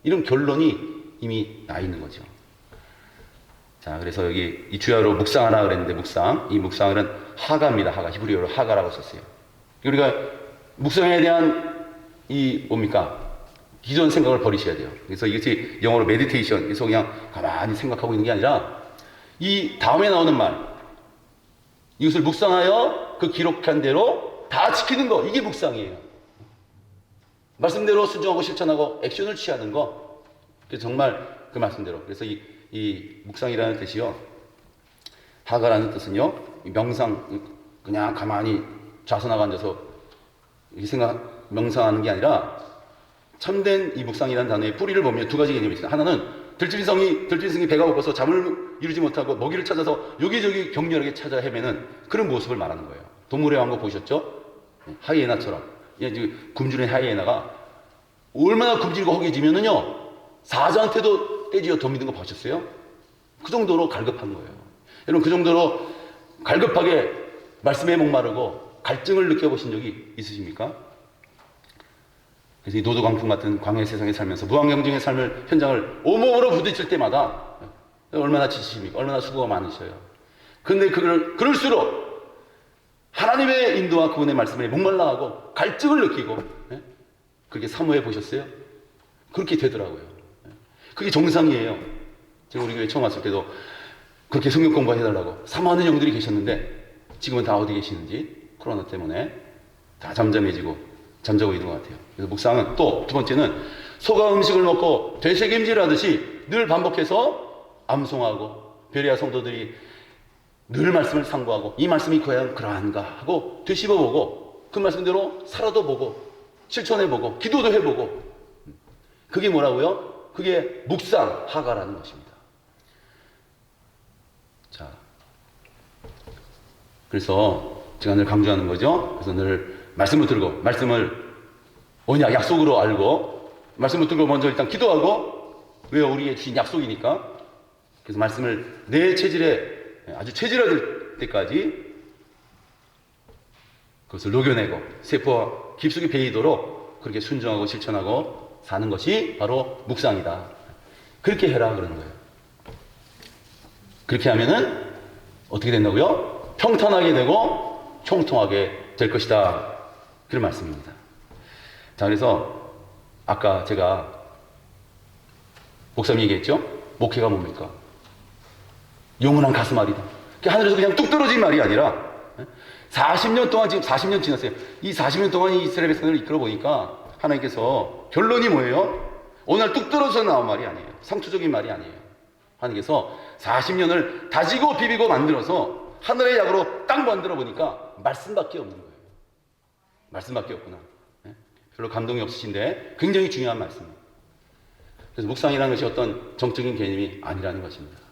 이런 결론이 이미 나 있는 거죠. 자, 그래서 여기 이 주야로 묵상하라 그랬는데, 이 묵상은 하가입니다. 하가. 히브리어로 하가라고 썼어요. 우리가 묵상에 대한 기존 생각을 버리셔야 돼요. 그래서 이것이 영어로 메디테이션, 그래서 그냥 가만히 생각하고 있는 게 아니라 이 다음에 나오는 말, 이것을 묵상하여 그 기록한 대로 다 지키는 거, 이게 묵상이에요. 말씀대로 순종하고 실천하고 액션을 취하는 거. 그래서 정말 그 말씀대로. 그래서 이 묵상이라는 뜻이요, 하가라는 뜻은요, 명상, 그냥 가만히 좌선하고 앉아서 명상하는 게 아니라, 참된 이 묵상이라는 단어의 뿌리를 보면 두 가지 개념이 있어요. 하나는 들짐승이 배가 고파서 잠을 이루지 못하고 먹이를 찾아서 여기저기 격렬하게 찾아 헤매는 그런 모습을 말하는 거예요. 동물의 왕국 보셨죠? 하이에나처럼. 굶주린 하이에나가 얼마나 굶주리고 허기지면은요, 사자한테도 떼지어 덤비는 거 보셨어요? 그 정도로 갈급한 거예요. 여러분, 그 정도로 갈급하게 말씀에 목마르고 갈증을 느껴보신 적이 있으십니까? 그래서 이 노도광풍 같은 광야 세상에 살면서 무한경쟁의 삶을, 현장을 온몸으로 부딪힐 때마다 얼마나 지치십니까? 얼마나 수고가 많으셔요. 근데 그럴수록 하나님의 인도와 그분의 말씀에 목말라하고 갈증을 느끼고, 그렇게 사모해 보셨어요? 그렇게 되더라고요. 그게 정상이에요. 제가 우리 교회 처음 왔을 때도 그렇게 성경 공부해달라고 사모하는 영들이 계셨는데, 지금은 다 어디 계시는지 코로나 때문에 다 잠잠해지고 잠자고 있는 것 같아요. 그래서 묵상은 또 두 번째는 소가 음식을 먹고 되새김질하듯이 늘 반복해서 암송하고, 베레아 성도들이 늘 말씀을 상고하고, 이 말씀이 과연 그러한가 하고 되씹어보고, 그 말씀대로 살아도 보고 실천해보고 기도도 해보고, 그게 뭐라고요? 그게 묵상, 하가라는 것입니다. 자, 그래서 제가 늘 강조하는 거죠. 그래서 늘 말씀을 들고, 말씀을 언약, 약속으로 알고, 말씀을 들고 먼저 일단 기도하고, 왜요? 우리의 주신 약속이니까. 그래서 말씀을 내 체질에 아주 체질화될 때까지 그것을 녹여내고 세포와 깊숙이 배이도록 그렇게 순종하고 실천하고 사는 것이 바로 묵상이다. 그렇게 해라 그러는 거예요. 그렇게 하면은 어떻게 된다고요? 평탄하게 되고 총통하게 될 것이다. 그런 말씀입니다. 자, 그래서 아까 제가 목사님 얘기했죠? 목회가 뭡니까? 영원한 가슴앓이다. 하늘에서 그냥 뚝 떨어진 말이 아니라 40년 동안, 지금 40년 지났어요. 이 40년 동안 이 이스라엘 백성들을 이끌어 보니까 하나님께서 결론이 뭐예요? 어느 날 뚝 떨어져서 나온 말이 아니에요. 상투적인 말이 아니에요. 하나님께서 40년을 다지고 비비고 만들어서 하늘의 약으로 딱 만들어 보니까 말씀밖에 없는 거예요. 말씀밖에 없구나. 별로 감동이 없으신데 굉장히 중요한 말씀. 그래서 묵상이라는 것이 어떤 정적인 개념이 아니라는 것입니다.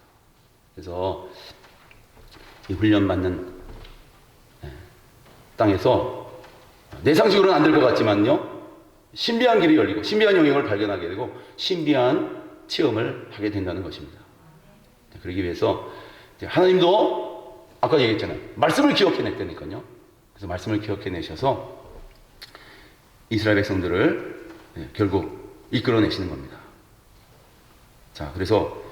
그래서 이 훈련받는 땅에서 내 상식으로는 안 될 것 같지만요, 신비한 길이 열리고 신비한 영역을 발견하게 되고 신비한 체험을 하게 된다는 것입니다. 그러기 위해서 하나님도 아까 얘기했잖아요. 말씀을 기억해냈다니까요. 그래서 말씀을 기억해내셔서 이스라엘 백성들을 결국 이끌어내시는 겁니다. 자, 그래서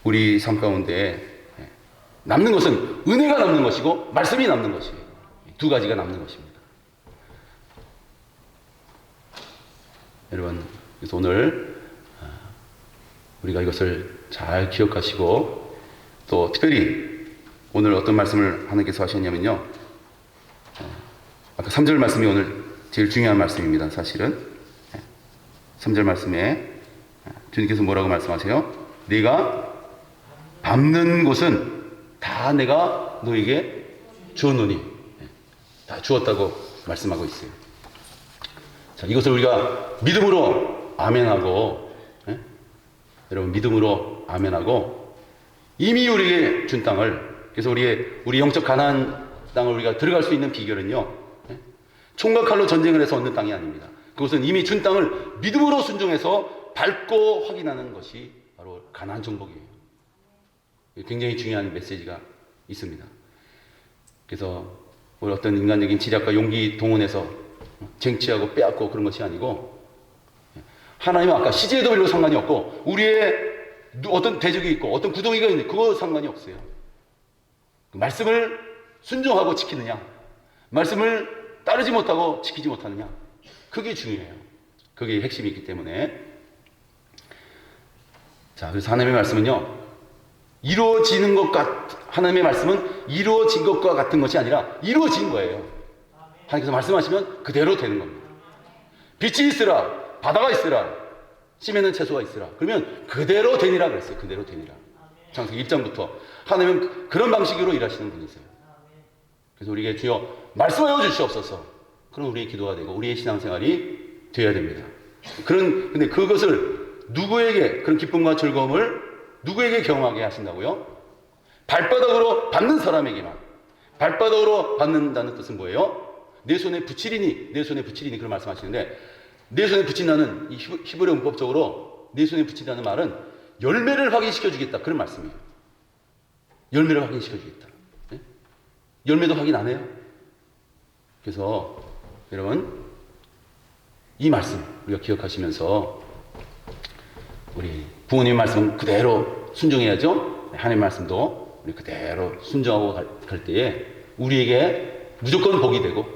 우리 삶 가운데 남는 것은 은혜가 남는 것이고 말씀이 남는 것이에요. 두 가지가 남는 것입니다. 여러분, 그래서 오늘 우리가 이것을 잘 기억하시고 또 특별히 오늘 어떤 말씀을 하나님께서 하셨냐면요. 아까 3절 말씀이 오늘 제일 중요한 말씀입니다. 사실은 3절 말씀에 주님께서 뭐라고 말씀하세요? 네가 밟는 곳은 다 내가 너에게 주었노니, 다 주었다고 말씀하고 있어요. 자, 이것을 우리가 믿음으로 아멘하고, 여러분 믿음으로 아멘하고 이미 우리에게 준 땅을, 그래서 우리 영적 가나안 땅을 우리가 들어갈 수 있는 비결은요, 총과 칼로 전쟁을 해서 얻는 땅이 아닙니다. 그것은 이미 준 땅을 믿음으로 순종해서 밟고 확인하는 것이 바로 가나안 정복이에요. 굉장히 중요한 메시지가 있습니다. 그래서 우리 어떤 인간적인 지략과 용기 동원해서 쟁취하고 빼앗고 그런 것이 아니고, 하나님은 아까 시제에도 별로 상관이 없고 우리의 어떤 대적이 있고 어떤 구덩이가 있는데 그거 상관이 없어요. 말씀을 순종하고 지키느냐, 말씀을 따르지 못하고 지키지 못하느냐, 그게 중요해요. 그게 핵심이 있기 때문에. 자, 그래서 하나님의 말씀은요, 이루어지는 하나님의 말씀은 이루어진 것과 같은 것이 아니라 이루어진 거예요. 하나님께서 말씀하시면 그대로 되는 겁니다. 빛이 있으라, 바다가 있으라, 씨맺는 채소가 있으라, 그러면 그대로 되니라 그랬어요. 그대로 되니라. 창세기 1장부터 하나님은 그런 방식으로 일하시는 분이세요. 그래서 우리에게 주여 말씀하여 주시옵소서. 그럼 우리의 기도가 되고 우리의 신앙생활이 되어야 됩니다. 근데 그것을 누구에게, 그런 기쁨과 즐거움을 누구에게 경험하게 하신다고요? 발바닥으로 받는 사람에게만. 발바닥으로 받는다는 뜻은 뭐예요? 내 손에 붙이리니, 내 손에 붙이리니, 그런 말씀하시는데, 내 손에 붙인다는, 이 히브리 문법적으로 내 손에 붙인다는 말은 열매를 확인시켜 주겠다, 그런 말씀이에요. 열매를 확인시켜 주겠다. 네? 열매도 확인 안 해요. 그래서 여러분, 이 말씀 우리가 기억하시면서 우리 부모님 말씀 그대로 순종해야죠. 하나님 말씀도 우리 그대로 순종하고 갈 때에 우리에게 무조건 복이 되고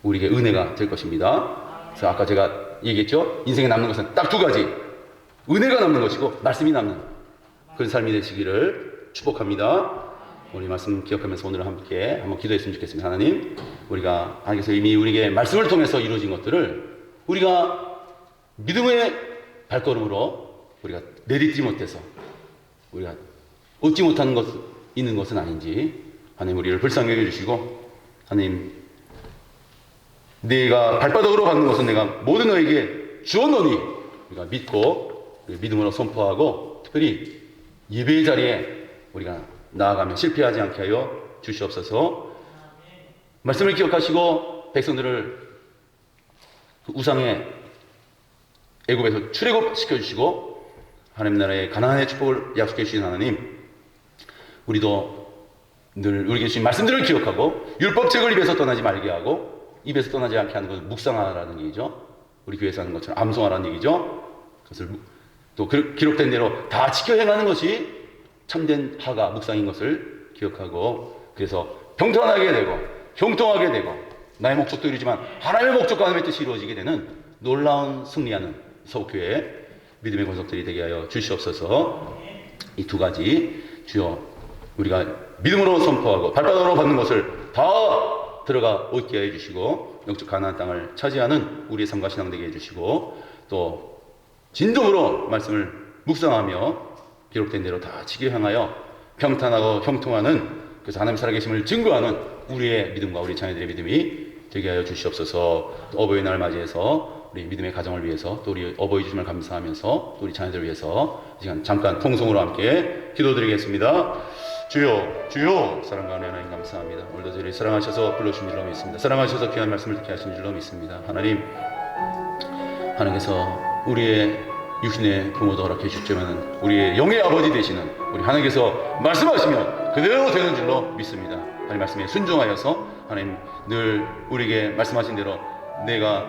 우리에게 은혜가 될 것입니다. 그래서 아까 제가 얘기했죠. 인생에 남는 것은 딱 두 가지. 은혜가 남는 것이고 말씀이 남는 그런 삶이 되시기를 축복합니다. 우리 말씀 기억하면서 오늘 함께 한번 기도했으면 좋겠습니다. 하나님, 우리가 하나님께서 이미 우리에게 말씀을 통해서 이루어진 것들을 우리가 믿음의 발걸음으로 우리가 내딛지 못해서 우리가 얻지 못하는 것 있는 것은 아닌지 하나님 우리를 불쌍히 여겨주시고, 하나님 내가 발바닥으로 받는 것은 내가 모든 너에게 주었노니 우리가 믿고 믿음으로 선포하고, 특별히 예배의 자리에 우리가 나아가며 실패하지 않게 하여 주시옵소서. 말씀을 기억하시고 백성들을 그 우상의 애굽에서 출애굽시켜 주시고 하나님 나라의 가나안의 축복을 약속해 주신 하나님, 우리도 늘 우리에게 주신 말씀들을 기억하고 율법책을 입에서 떠나지 말게 하고, 입에서 떠나지 않게 하는 것은 묵상하라는 얘기죠. 우리 교회에서 하는 것처럼 암송하라는 얘기죠. 그것을 또 기록된 대로 다 지켜 행하는 것이 참된 하가 묵상인 것을 기억하고, 그래서 평탄하게 되고 형통하게 되고 나의 목적도 이루지만 하나님의 목적과 하나님의 뜻이 이루어지게 되는 놀라운 승리하는 서울교회 믿음의 권속들이 되게 하여 주시옵소서. 이 두 가지 주여 우리가 믿음으로 선포하고 발바닥으로 받는 것을 다 들어가 얻게 해주시고, 영적 가나안 땅을 차지하는 우리의 삶과 신앙 되게 해주시고, 또 진정으로 말씀을 묵상하며 기록된 대로 다 지켜 향하여 평탄하고 형통하는, 그래서 하나님 살아계심을 증거하는 우리의 믿음과 우리 자녀들의 믿음이 되게 하여 주시옵소서. 어버이날 맞이해서 우리 믿음의 가정을 위해서, 또 우리 어버이 주심을 감사하면서 또 우리 자녀들을 위해서 이 시간 잠깐 통성으로 함께 기도드리겠습니다. 주여, 주여, 사랑과 은혜 하나님 감사합니다. 오늘도 저희를 사랑하셔서 불러주신 줄로 믿습니다. 사랑하셔서 귀한 말씀을 듣게 하신 줄로 믿습니다. 하나님, 하나님께서 우리의 육신의 부모도 허락해 주셨지만 우리의 영의 아버지 되시는 우리 하나님께서 말씀하시면 그대로 되는 줄로 믿습니다. 하나님 말씀에 순종하여서 하나님 늘 우리에게 말씀하신 대로 내가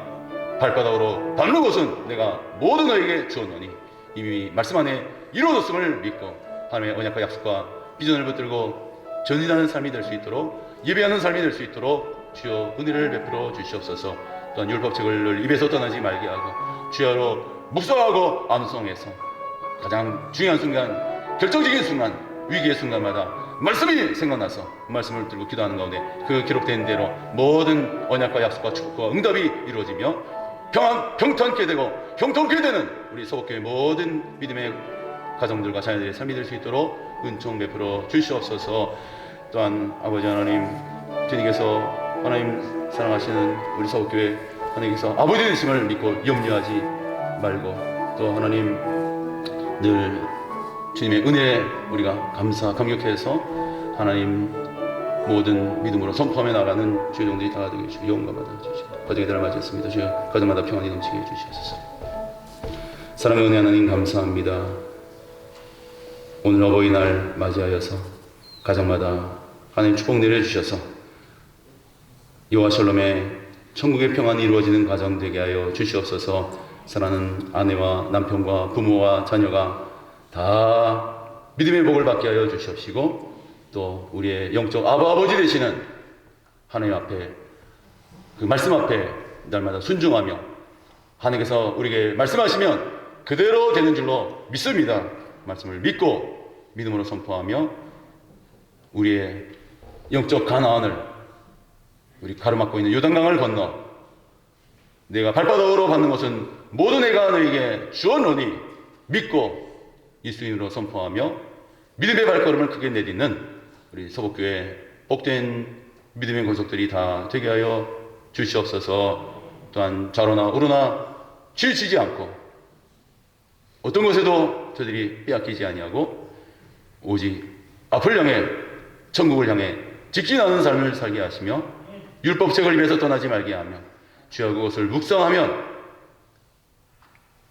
발바닥으로 밟는 것은 내가 모든 너에게 주었노니 이미 말씀 안에 이루어졌음을 믿고 하나님의 언약과 약속과 비전을 붙들고 전진하는 삶이 될 수 있도록 예배하는 삶이 될 수 있도록 주여 은혜를 베풀어 주시옵소서. 또한 율법책을 늘 입에서 떠나지 말게 하고 주야로 묵상하고 암송해서 가장 중요한 순간, 결정적인 순간, 위기의 순간마다 말씀이 생각나서 말씀을 들고 기도하는 가운데 그 기록된 대로 모든 언약과 약속과 축복과 응답이 이루어지며 평탄케 되고 형통케 되는 우리 서복교회 모든 믿음의 가정들과 자녀들의 삶이 될 수 있도록 은총 베풀어 주시옵소서. 또한 아버지 하나님, 주님께서 하나님 사랑하시는 우리 서복교회 하나님께서 아버지 되심을 믿고 염려하지 말고 또 하나님 늘 주님의 은혜에 우리가 감격해서 하나님 모든 믿음으로 선포하며 나가는 주의 종들이 다 되게 주시고 영광 받아주시고 가정의 달을 맞이했습니다. 주여 가정마다 평안이 넘치게 해주시옵소서. 사랑의 은혜 하나님 감사합니다. 오늘 어버이날 맞이하여서 가정마다 하나님 축복 내려주셔서 여호와 샬롬의 천국의 평안이 이루어지는 가정 되게 하여 주시옵소서. 사랑하는 아내와 남편과 부모와 자녀가 다 믿음의 복을 받게 하여 주시옵시고 또 우리의 영적 아버지 되시는 하나님 앞에 그 말씀 앞에 날마다 순종하며 하나님께서 우리에게 말씀하시면 그대로 되는 줄로 믿습니다. 말씀을 믿고 믿음으로 선포하며 우리의 영적 가나안을 우리 가로막고 있는 요단강을 건너 내가 발바닥으로 받는 것은 모든 애가 너에게 주었노니 믿고 예수님으로 선포하며 믿음의 발걸음을 크게 내딛는 우리 서복교회 복된 믿음의 권속들이 다 되게 하여 주시옵소서. 또한 좌로나 우로나 치우치지 않고 어떤 것에도 저들이 빼앗기지 아니하고 오직 앞을 향해 천국을 향해 직진하는 삶을 살게 하시며 율법책을 입에서 떠나지 말게 하며 주여 그것을 묵상하면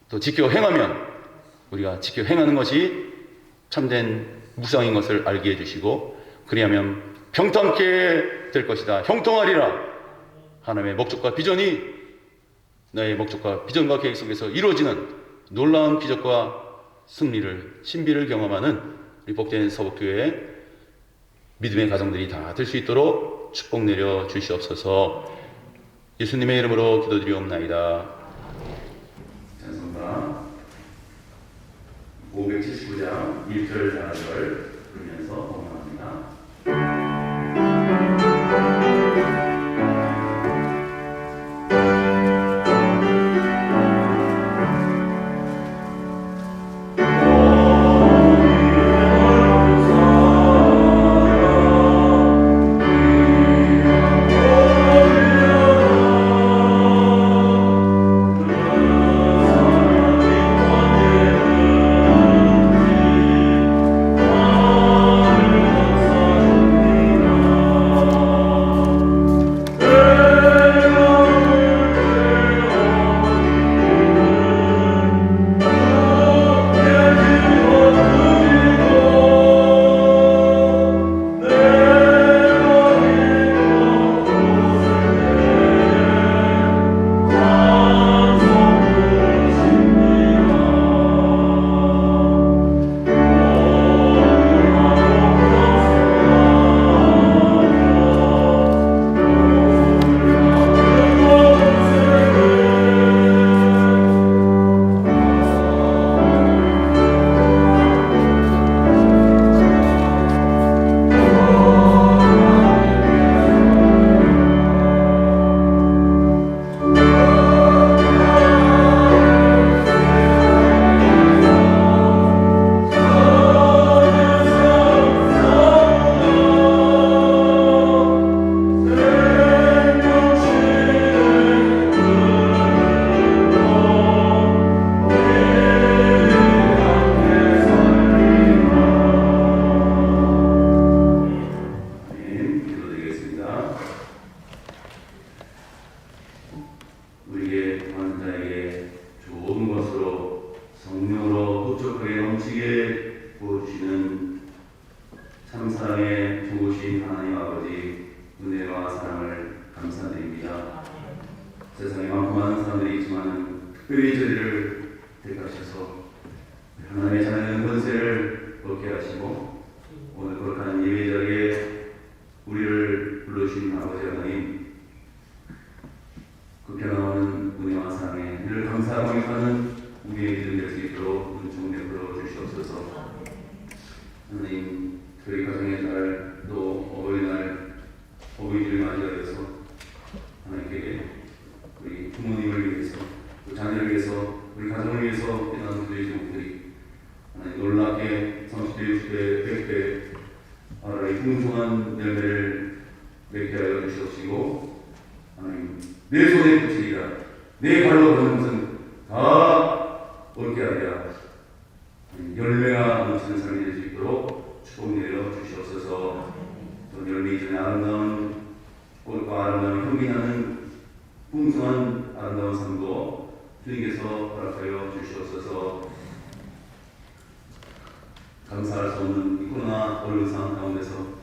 또 지켜 행하면 우리가 지켜 행하는 것이 참된 묵상인 것을 알게 해주시고 그리하면 평탄케 될 것이다. 형통하리라. 하나님의 목적과 비전이 나의 목적과 비전과 계획 속에서 이루어지는 놀라운 기적과 승리를 신비를 경험하는 우리 복된 서복교회의 믿음의 가정들이 다 될 수 있도록 축복 내려 주시옵소서. 예수님의 이름으로 기도드리옵나이다. 찬송가 579장 1절 4절 부르면서 봉헌합니다. 오 사람들이 있지만 특별히 저희를 택하셔서 하나님의 자녀는 권세를 얻게 하시고 오늘 거룩한 예배 자리에 우리를 불러주신 아버지 하나님, 그 변함없는 은혜와 사랑에 늘 감사하고 있는 우리의 믿음 될 수 있도록 은총 내버려 주시옵소서. 하나님, 저희 가정의 날, 또 어버이날, 어버이주를 맞이하여서 하나님께 우리 부모님을 위해서, 또 자녀를 위해서, 우리 가정을 위해서 깨닫는 저희 제목들이 하나님 놀랍게 30대, 60대, 100대 아라의 풍성한 열매를 맺게 하여 주시옵시고, 하나님 내 손에 붙이리라, 내 발로 걷는 것은 다 옳게 하리라, 열매가 넘치는 삶이 될 수 있도록 축복 내려 주시옵소서. 또 열매 이전에 아름다운 꽃과 아름다운 향기 나는 풍성한 아름다운 삶도 주님께서 허락하여 주시옵소서. 감사할 수 없는 이 코로나 어려운 상황 가운데서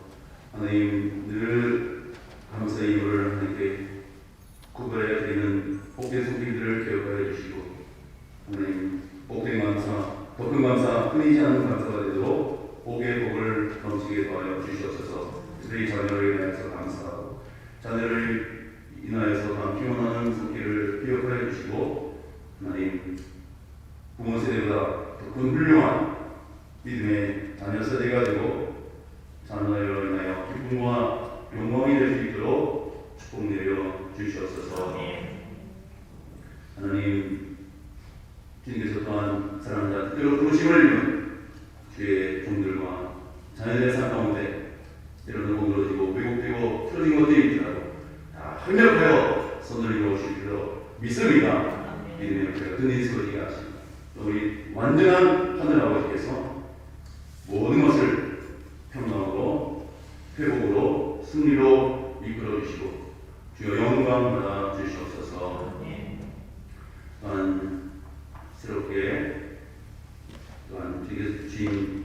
하나님 늘 감사의 이유를 하나님께 구별해 드리는 복된 손길들을 기억하여 주시고, 하나님 복된 감사, 더 큰 감사, 끊이지 않는 감사가 되도록 복의 복을 넘치게 도하여 주시옵소서. 특별히 자녀를 인하여서 감사하고 자녀를 인하여서 다 피원하는 손길을 기억하여 주시고, 하나님 부모 세대보다 더 큰 훌륭한 믿음의 자녀 세대가 되고 자녀를 인하여 기쁨과 영광이 될 수 있도록 축복 내려 주시옵소서. 하나님, 주님께서 또한 사랑하는 자 특별히 부르심을 입은 주의 종들과 자녀들의 삶 가운데 때로는 공들어지고 왜곡되고 틀어진 것들일지라도 다 활력하여 손을 이루어주실 줄로 믿습니다. 믿음의 역사가 든든히 서지게 하시고, 또 우리 완전한 하늘 아버지께서 모든 것을 평강으로 회복으로 승리로 이끌어 주시고 주여 영광 받아 주시옵소서. 또한 새롭게 또한 주인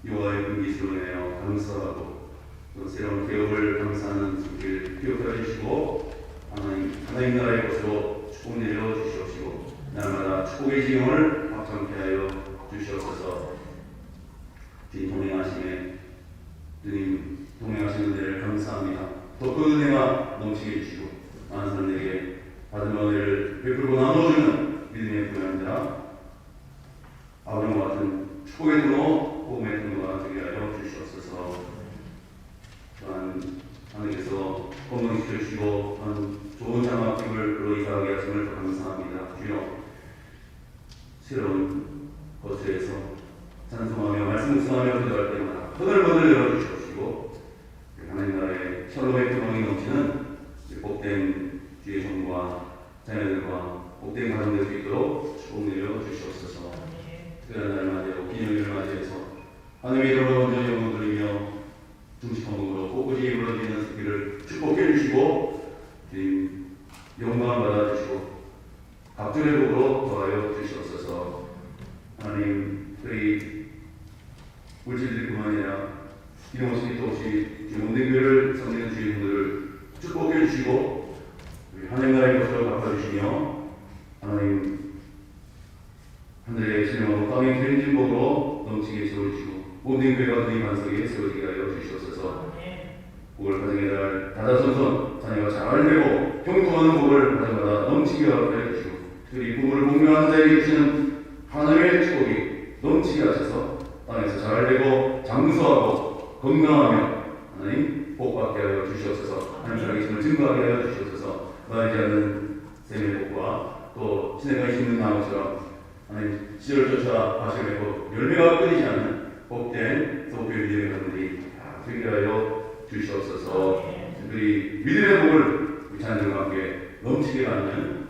여호와의 분기스로 인하여 감사하고 또 새로운 개혁을 감사하는 손길 기억하여 주시고, 하나님 나라의 것으로 축복 내려 주시옵시고 날마다 축복의 지형을 확장케 하여 주시옵소서. 주님 동행하심에 주님 동행하시는 데를 감사합니다. 더 큰 은혜가 넘치게 해주시고 많은 사람들에게 받은 은혜를 베풀고 나눠주는 믿음의 부양자 아버지와 같은 축복의 통로, 복음의 통로가 되게 하여 주시옵소서. 또한 하나님께서 건강시켜 주시고 또한 좋은 장학금을 이사하게 하심을 더 감사합니다. 주여 새로운 거처에서 찬송하며 말씀 묵상하며 기도할 때마다 허들허들 열어주시옵시고 하나님 나라의 샬롬의 평강이 넘치는 복된 주의 종과 자녀들과 복된 가정 될 수 있도록 축복 내려 주시옵소서. 특별한 날을 맞이하고 기념일을 맞이해서 하나님의 이름으로 먼저 영광 돌리며 중식한 몸으로 꼿꼿이 이루어지는 스길을 축복해 주시고 주님 영광 받아주시고 각종의 복으로 더하여 주시옵소서. 하나님 저희 물질들뿐만 아니라 기름 없이 빛 없이 주의 모든 교회를 섬기는 주의 분들을 축복해 주시고 하나님 나라의 것으로 갚아주시며 하나님 하늘의 신령하고 땅의 기름진 복으로 넘치게 세워주시고 모든 교회가 그의 반석에 세워지게 하여 주시옵소서. 복을 가정의 날 다다손손 자녀가 잘 되고 형통하는 복을 가정마다 넘치게 하여 주시고 특별히 부모를 공경하는 자에게 주시는 하나님의 축복이 넘치게 하셔서 땅에서 잘 되고 장수하고 건강하며 하나님 복받게 하여 주시옵소서. 하나님 살아계심을 증거하게 하여 주시옵소서. 말하지 않는 샘의 복과 또 시내가 있는 나무처럼 하나님 씨를 쫓아 밭을 메고 열매가 끊이지 않는 복된 소교의 믿음의 가정들이 다 되게 하여 주시옵소서. 특별히 믿음의 복을 우리 자녀들과 함께 넘치게 받는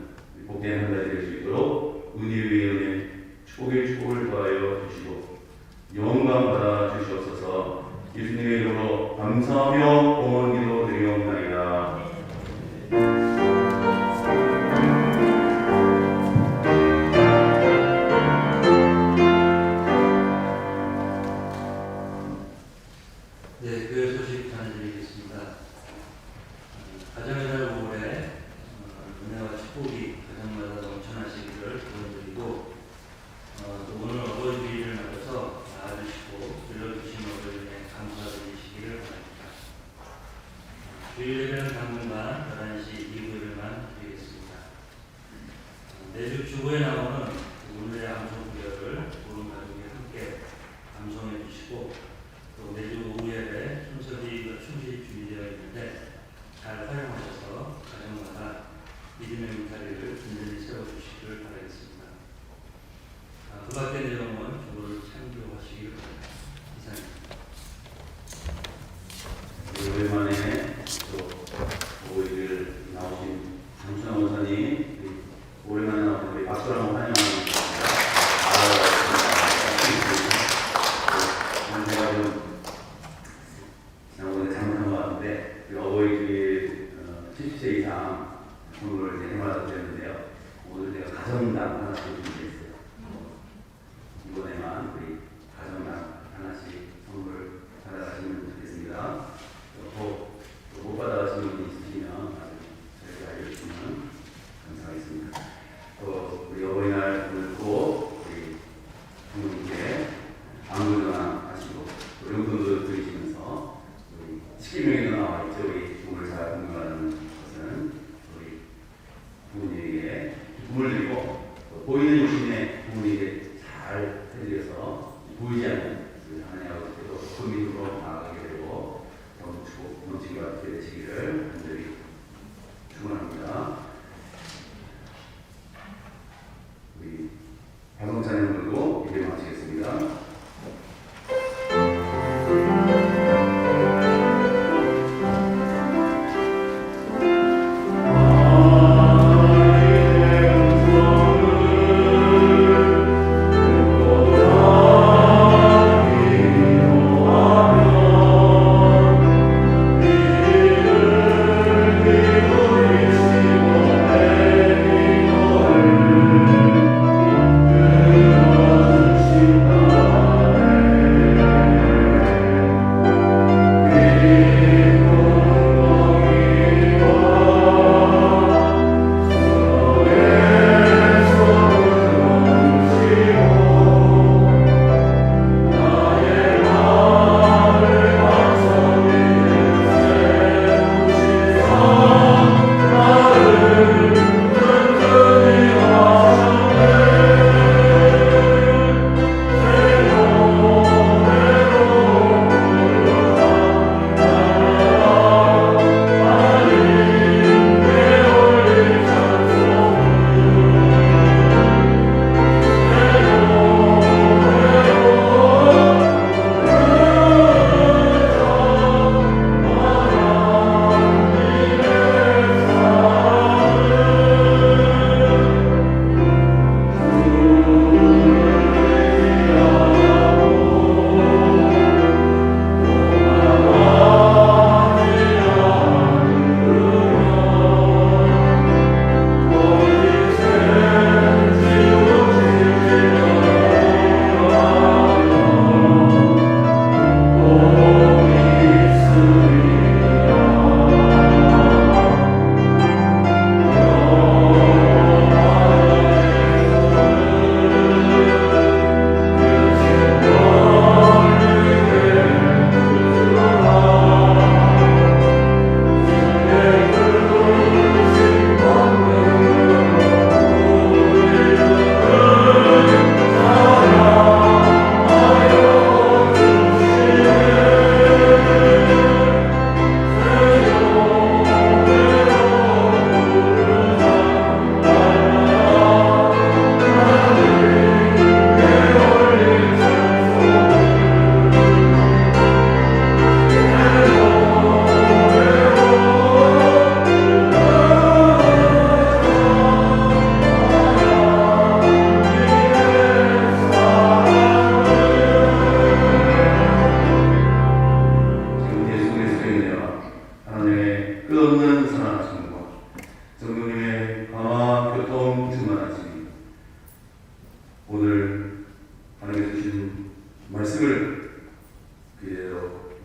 복된 한 달이 될 수 있도록 은혜의 은혜 축복의 축복을 더하여 주시고 영광 받아 주시옵소서. 예수님의 이름으로 감사하며 공헌 기도 드리옵나이다. 네, 교회 소식 전해드리겠습니다. 가정의 날 5월에 은혜와 축복이 매주 주보에 나오는 오늘의 암송 구절을 모든 가족이 함께 암송해 주시고 또 매주 오후 예배 순서대로 충실히 준비되어 있는데 잘 활용하셔서 가정마다 믿음의 울타리를 든든히 세워주시기를 바라겠습니다. 그 밖의 내용은 주보를 참조하시기 바랍니다. 이상입니다. 오랜만에 또 오후를 나오신 장순환 원사님 오랜만에 나오신 우리 박수로 한번 환영합니다. 제가 좀 지난번에 잘못한 것 같은데 어버이주일 70세 이상 선물을 이제 해마다 드렸는데요. 오늘 제가 가정당 하나씩 준비했어요. 이번에만 우리 가정당 하나씩 선물 받아가시면 좋겠습니다. 또 못 받아가시는 분이 있으시면 저희가 알려주시면 감사하겠습니다. 또 우리 어버이날 오늘 꼭 우리 부모님께 안부 전화하시고 또 용돈도 드리시면서 우리 11명에도 나와 있죠. 우리 부모를 잘 공부하는 것은 우리 부모님에게 기쁨을 드리고 또 보이는 욕심에 부모님에게 잘 해드려서 보이지 않는 하나님 아버지께도 그 믿음으로 나아가게 되고 더 넘치게 받게 되시기를 간절히 축원합니다. 우리 방송찬양 부르고 예배 마치겠습니다.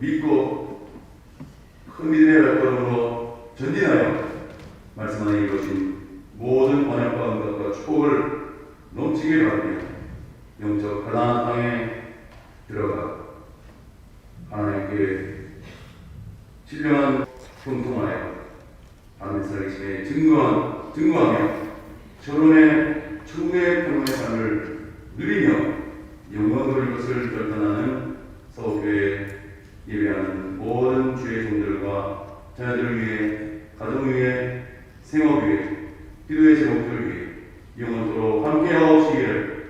믿고 큰 믿음의 발걸음으로 전진하여 말씀 안에 이루어진 모든 번역과 응답과 축복을 넘치게 바라며 영적 가나안 땅에 들어가 하나님께 신령한 형통하여 하나님 살아계심에 증거하며 서로 때문에 천국의 평화의 삶을 누리며 영광 돌릴 것을 결단하는 서울교회 예배하는 모든 주의 종들과 자녀들을 위해, 가정을 위해, 생업을 위해, 기도의 제목들을 위해 영원토록 함께하시기를